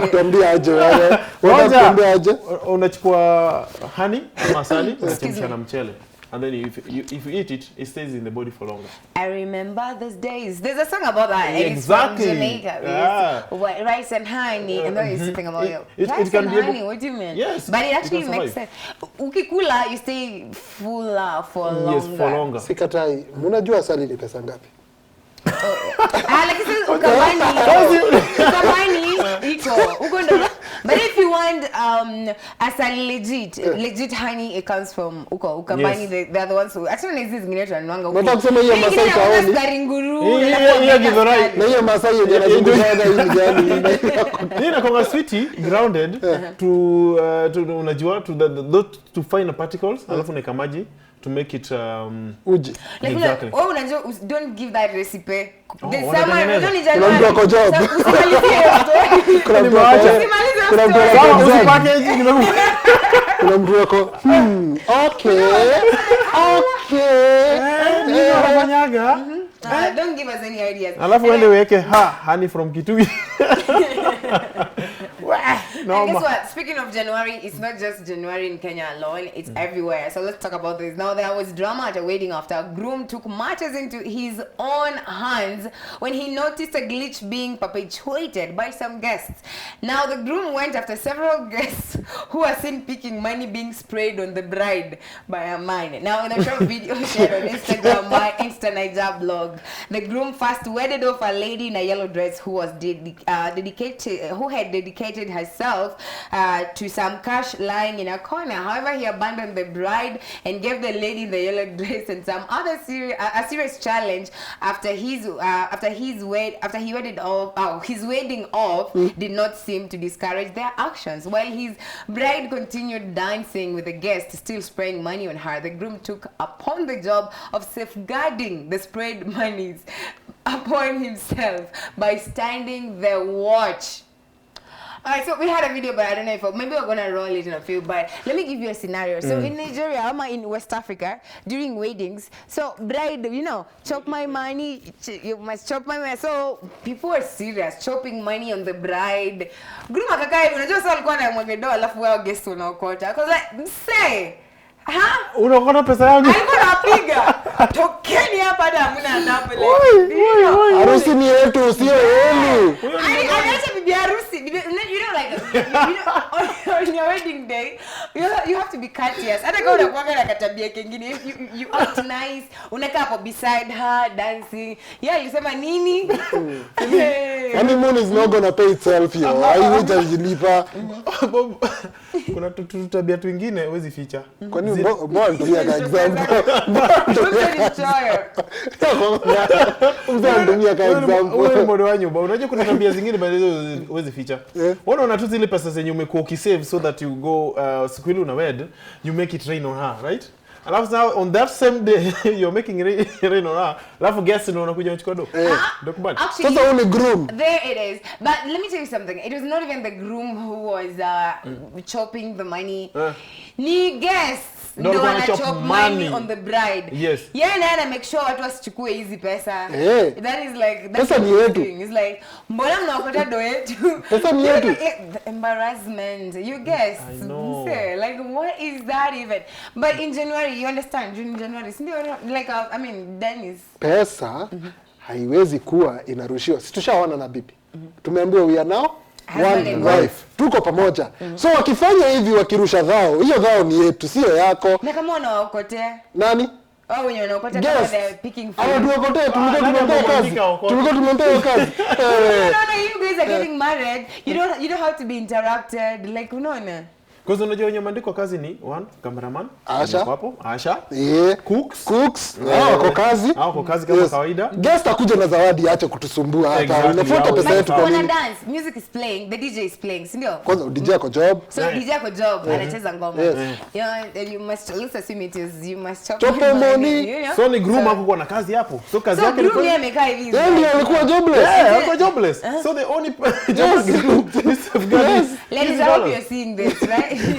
kutuambia aje wewe. Kutuambia aje. Unachukua honey ama asali unachemsha na mchele. And then if you eat it, it stays in the body for longer. I remember those days. There's a song about that. Exactly. It's from Jamaica. Yeah. Rice and honey. And then you sing about it can be honey. What do you mean? Yes. But it actually makes sense. Ukikula, you stay fuller for longer. Yes, for longer. Sikatai. Mnajua asali ni pesa ngapi? Like ukawani iko. Uko ndo But if you want as a legit honey, it comes from Ukambani. Yes. They're the ones who actually is ngine tunanwanga huko. Nataka kusema hiyo Masai kaoni. Hiyo Githurai. Na hiyo Masai yenye anazungumza hivi gani? Hii inakuwa sweetie grounded to unajua to find particles alafu na maji to make it uji. Exactly. Oh, unajua don't give that recipe. Kuna mtu ako job. Kuna mtu ako okay. Don't give us any ideas. Alafu wende weke honey from Kitui. No, and guess what? Speaking of January, it's not just January in Kenya alone, it's everywhere. So let's talk about this. Now, there was drama at a wedding after a groom took matters into his own hands when he noticed a glitch being perpetuated by some guests. Now, the groom went after several guests who were seen picking money being sprayed on the bride by a man. Now, in a short video shared on Instagram by Njaaanuary blog, the groom first wedded off a lady in a yellow dress who was dedicated herself to some cash lying in a corner. However, he abandoned the bride and gave the lady in the yellow dress and some other serious challenge after his wedding off did not seem to discourage their actions. While his bride continued dancing with the guests still spraying money on her, the groom took upon the job of safeguarding the sprayed monies upon himself by standing the watch. Alright, so we had a video, but I don't know if maybe we're gonna roll it in a few. But let me give you a scenario. So in Nigeria, in West Africa, during weddings, so bride, chop my money, you must chop my money. So people are serious, chopping money on the bride. Groom akakai, unajua sasa alikuwa anamwagedoa alafu wao guests wanaokota. Cause like, say, unaokota pesa yangu. Alikuwa anapiga. Tokeni hapa hata hamna adabu like. Harusi ni yetu, sio yenu. Anaacha bibi harusi. You know, like, on your wedding day, you have to be courteous. Hata kama unakuanga na katabia kingine, you act nice, unakaa hapo beside her dancing. Alisema nini? Honeymoon is not gonna pay itself here. Haijalipa. Kuna tabia tu nyingine huwezi ficha. Kwani mbona ndio example? Mzee ka example. Wewe mmoja wa nyumba unajua kuna tabia zingine bado huwezi ficha. Unaona tu zile pesa zenye umekuwa ukisave so that you go siku ile una wed, you make it rain on her, right? Alafu now on that same day you're making rain on her. Alafu guests ndio wanakuja kuchukua do. Dokubali. Sasa only groom. There it is. But let me tell you something. It was not even the groom who was chopping the money. Ni guests. No, Ndio wanachop money on the bride. Yes. Na make sure watu wasichukue hizi pesa. That is like pesa ni yetu. It's like mbona mnaokota do yetu? Pesa ni yetu. The embarrassment. You guess. I know. Like what is that even? But in January, you understand, during January, like Dennis. Pesa haiwezi kuwa inarushiwa. Situshaona na bibi. Tumeambiwa we are now one wife. Tuko pamoja. So wakifanya hivi wakirusha dhao, hiyo dhao ni yetu, sio yako. Na kama unaokotea. Nani? Wenye wanaokotea kama they're picking food. Tuokotea, tulikuwa tumempea kazi. No, you guys are getting married. You don't have to be interrupted. Like unaona. Because unajua wenye maandiko kazi ni one cameraman, Asha. hapo, Asha. Cooks. Wako kazi. Wako kazi kama kawaida. Guest akuja na zawadi acha kutusumbua hapa. Unafuata pesa yetu kwa nini? Dance, music is playing, the DJ is playing, si ndio? Kwanza DJ ako job. So DJ ako job, anacheza ngoma. You must, let's assume it is, you must chop money. So ni groom hakuwa na kazi hapo. So kazi yake ilikuwa ni amekaa hivi. Ndio alikuwa jobless. Alikuwa jobless. So the only job is safeguarding. Ladies, I hope you're seeing this, right? He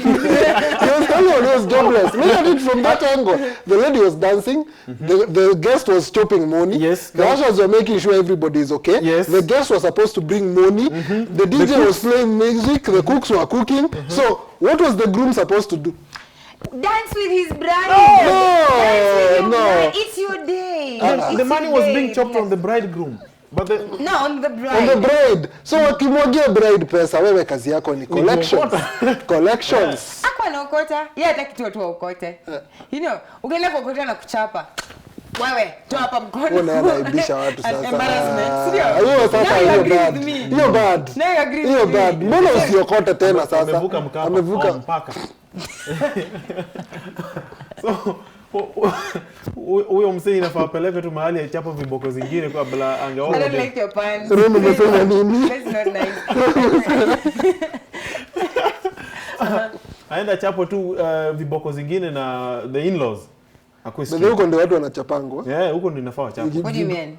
was jobless. Look at it from that angle. The lady was dancing. The guest was chopping money. Yes. The ushers were making sure everybody is okay. Yes. The guest was supposed to bring money. The DJ was playing music. The cooks were cooking. So what was the groom supposed to do? Dance with his bride. No. Bride. It's your day. The money was being chopped on the bridegroom. But on the bride. On the bride. So wakimwagia bride pesa, wewe kazi yako ni collections. Collections. Akwa naokota, hataki tu watu waokote. Ukienda kuokota na kuchapa. Wewe, toa hapa mkono. Wewe unaibisha watu sasa. Embarrassment. Sio? Hiyo sasa hiyo bad. Hiyo bad. Now you agree Hiyo with me. bad. Mbona usiokote tena sasa? Amevuka mpaka. Amevuka mpaka. So huyo msee inafaa peleke tu mahali achapo viboko zingine kwa bla angeoa. I don't like your pants. Remy umesema nini? That's not nice. Aenda chapo tu viboko zingine na the in-laws. Bado huko ndio watu wanachapangwa. Yeah, huko ndio inafaa chapo. What do you mean?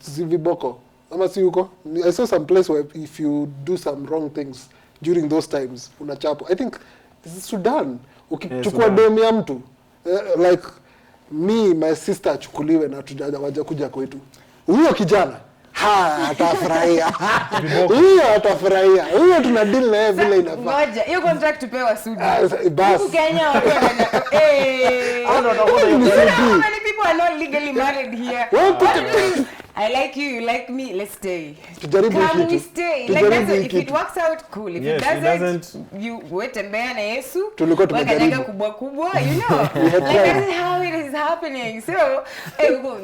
Si viboko. Ama si huko. I saw some place where if you do some wrong things during those times unachapo. I think this is Sudan. Ukichukua demu ya mtu like me my sister achukuliwe na tujaja kuja kwetu. Huyo kijana atafurahia. Huyo atafurahia. Huyo tuna deal na yeye vile inafaa. Ngoja, hiyo contract tupewa Sudan. Bas. Huku Kenya watu wana How many people are not legally married here? I like you, you like me, let's stay. Tujaribu Can we kitu. stay? Like that's if it works out, cool. If Yes, it doesn't, you wetembea na Yesu. Tulikuwa tumejaribu. Kubwa, you know. Like that's how it is happening. So,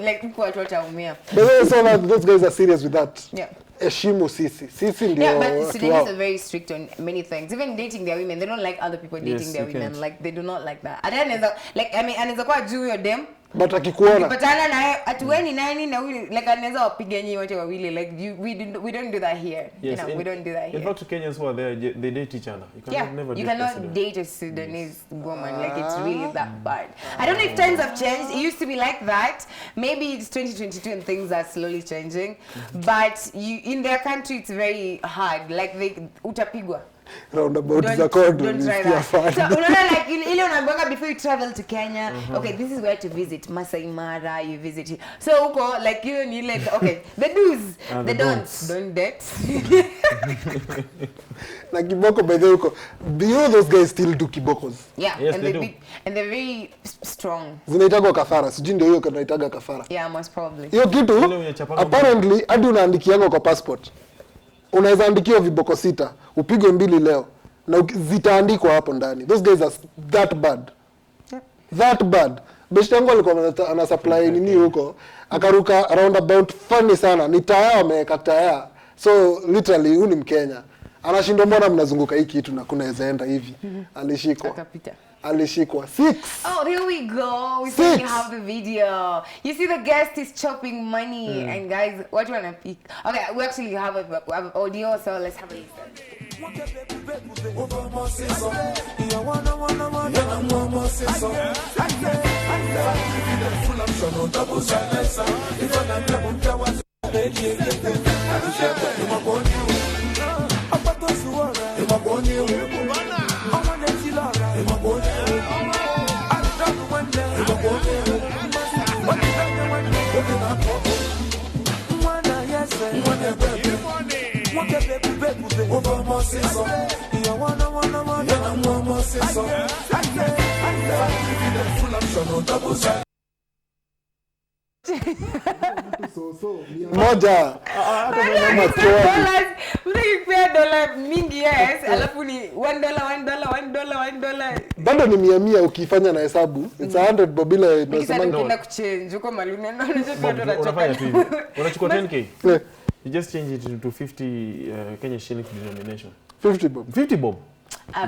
like watu wataumia. But so those guys are serious with that. Yeah. Heshimu sisi. Sisi ndio. Yeah, but Sudanese are very strict on many things. Even dating their women, they don't like other people dating their women. Like they do not like that. And then like I mean, anaweza kwa juu ya dem. But akikuona. Patana naye atuweni nani na huyu like anaweza wapiga nyinyi wote wawili like we don't do that here. Yes, you know, we don't do that here. In fact, Kenyans who are there, they date each other. You cannot never you date cannot date a Sudanese woman. Like it's really that bad. I don't know if times have changed. It used to be like that. Maybe it's 2022 and things are slowly changing. But in their country, it's very hard. Like utapigwa. Roundabout za code. Don't try that. So unaona like ile unaambiwa before you travel to Kenya, okay, this is where to visit. Masai Mara, you visit here. So uko like you need like okay, the do's, the don'ts. Don't date. Na kiboko by the way uko. Do you know those guys still do kibokos? Yeah, yes, and they do. And they're very strong. Zinaitagwa kafara. Sijui ndio hiyo kanaitaga kafara. Yeah, most probably. Hiyo kitu apparently hadi unaandikianga kwa passport. Unaweza andikiwa viboko 6, upigwe 2 leo na zitaandikwa hapo ndani. Those guys are that bad. Yep. That bad. Beshte yangu alikuwa ana supply nini huko, akaruka roundabout funny sana. Ni taya ameweka taya. So literally huyu ni Mkenya. Anashindwa mbona mnazunguka hii kitu na kunaweza enda hivi. Alishikwa. Akapita. Alishikwa 6. Oh, here we go. We finally have the video. You see the guest is chopping money. And guys, what do you want to pick? Okay, we actually have a audio, so let's have a listen. Moja. $1 mingi yes, alafu ni $1. Bado ni 100 ukifanya na hesabu. It's 100 bob ile Nikisema nenda kuchange uko maluni na unafanya tu hivi. Unachukua 10k. You just change it into 50 Kenya shillings denomination. 50 bob. 50 bob.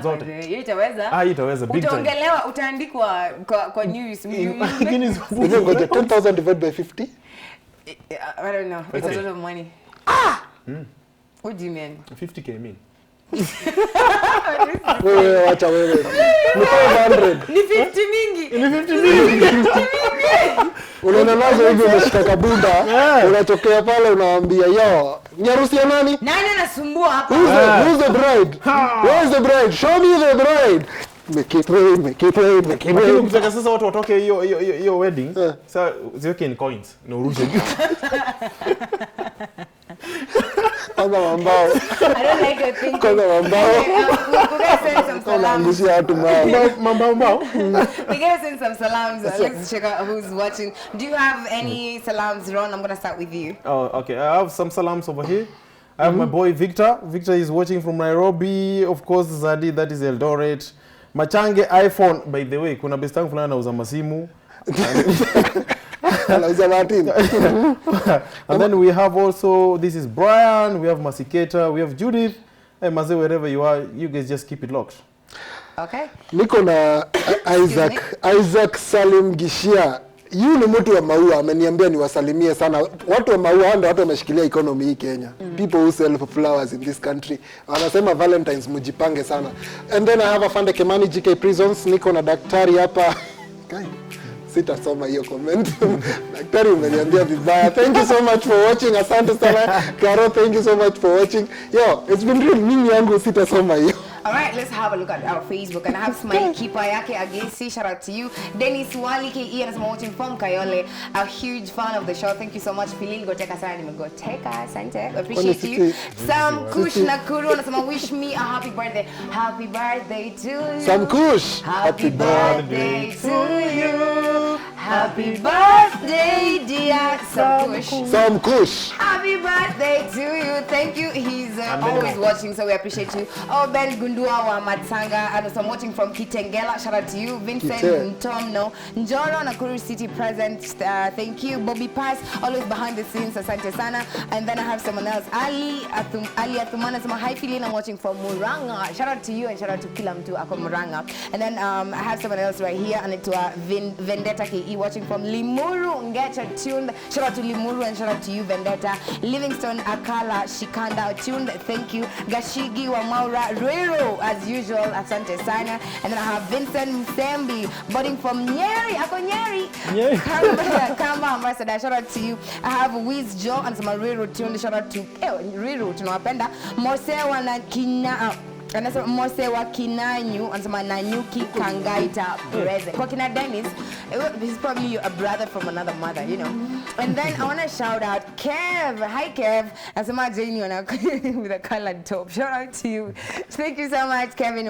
Zote. Hiyo itaweza? Itaweza big time. Utaongelewa, utaandikwa kwa news. Lakini ngoja 10,000 divided by 50? I don't know. It's a lot of money. What do you mean? 50k mean. Wewe acha wewe. Ni 500. Ni 50 mingi. Ni 50 mingi. Unaona nazo hivi umeshika kabunda, unatokea pale unawaambia yo, ni harusi ya nani? Nani anasumbua hapa? Who's the bride? Where's the bride? Show me the bride. Make it rain, make it rain, make it rain. Ukitaka sasa watu watoke hiyo wedding, sasa ziweke in coins na urushe juu. Kwanza mambao. I don't like your thinking. Kwanza mambao. We gotta send some salams. Naangusha watu mambao. We gotta send some salams. Let's check out who's watching. Do you have any salams, Ron? I'm gonna start with you. Oh, okay. I have some salams over here. I have my boy Victor. Victor is watching from Nairobi. Of course, Zadi, that is Eldoret. Machange iPhone. By the way, kuna bestangu fulani anauza masimu. Anauza Martin. And then we have also, this is Brian, we have Masiketa, we have Judith. Hey, Maze, wherever you are, you guys just keep it locked. Okay. Niko na Isaac Salim Gishia. Yu ni mtu wa maua, ameniambia niwasalimie sana. Watu wa maua ndio watu wameshikilia economy hii Kenya. People who sell flowers in this country. Wanasema Valentines mujipange sana. And then I have Afande Kemani GK Prisons. Niko na daktari hapa. Sitasoma hiyo comment. Daktari umeniambia vibaya. Thank you so much for watching. Asante sana. Karo, thank you so much for watching. Yo, it's been real. Mimi yangu sitasoma hiyo. All right, let's have a look at our Facebook. And I have Smiley Keeper Yake Agesi. Shout out to you. Dennis Wali KE and I'm watching from Kayole. A huge fan of the show. Thank you so much. Filil Goteka Sana. Goteka Asante. Appreciate you. Sam Kush Nakuru and I'm wish me a happy birthday. Happy birthday to you. Sam Kush. Happy birthday to you. Happy birthday, dear Sam Kush. Sam Kush. Happy birthday to you. Thank you. He's always watching, so we appreciate you. Oh, Ben Gundua wa Matsanga, and I'm watching from Kitengela. Shout out to you. Vincent Ntomno. Njoro Nakuru City present. Thank you. Bobby Pass, always behind the scenes. Asante sana. And then I have someone else. Ali Athumana. Hi, Philin. I'm watching from Muranga. Shout out to you and shout out to Kilamtu Ako Muranga. And then I have someone else right here, and it's Vendetta KE watching from Limuru. Ngecha tuned. Shout out to Limuru and shout out to you, Vendetta. Livingston Akala Shikanda tuned. Thank you. Gashigi wa Maura Rero as usual. Asante sana. And then I have Vincent Msembi boarding from Nyeri. Ako Nyeri. Kamba ambassador. Shout out to you. I have Wiz Joe and some Rero tuned. Shout out to Rero tunawapenda. Mosewa na Kina. Anasema Mose wa Kinanyu, anasema Nanyuki Kangaita Breze. Kwa kina Dennis, he's probably a brother from another mother, you know. And then I want to shout out Kev. Hi Kev. Anasema Jane with a colored top. Shout out to you. Thank you so much, Kevin.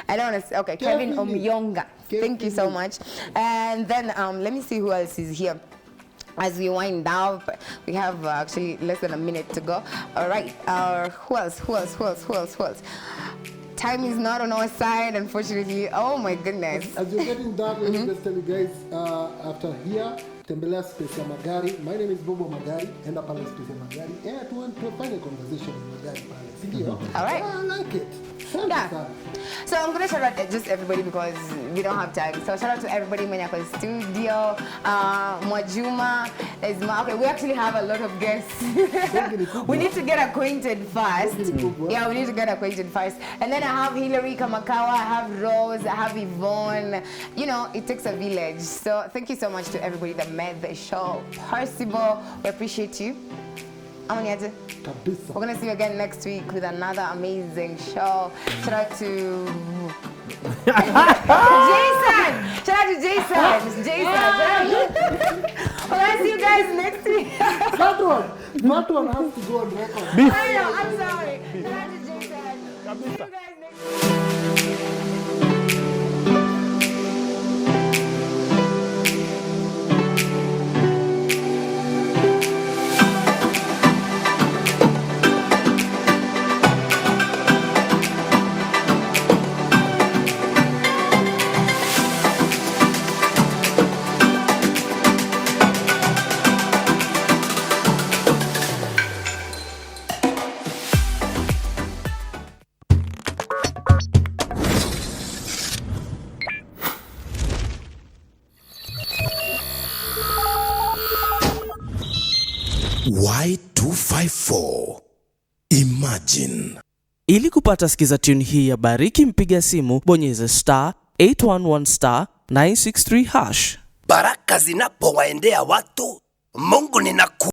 I don't want to say, okay, Kevin Omyonga. Thank you so much. And then let me see who else is here. As we wind down, we have actually less than a minute to go. All right, who else? Time is not on our side, unfortunately. Oh my goodness. As you're getting done, let me just tell you guys, after here, tembelea space ya magari. My name is Bobo Magari. Enda pale space ya magari. Tufanye conversation with magari pale. Sindio? All right. I like it. Yeah. So I'm going to shout out just everybody because we don't have time. So shout out to everybody in the studio. Mwajuma is okay, we actually have a lot of guests. We need to get acquainted first. Yeah, we need to get acquainted first. And then I have Hillary Kamakawa, I have Rose, I have Yvonne. You know, it takes a village. So thank you so much to everybody that made the show possible. We appreciate you. We're going to see you again next week with another amazing show. Shout out to Jason! Shout out to Jason! We're going to see you guys next week. That one has to go on record. I know, I'm sorry. Shout out to Jason. See you guys next week. Y254 Imagine. Ili kupata sikiza tune hii ya Bariki mpiga simu, bonyeza *811 *963#. Baraka zinapowaendea watu, Mungu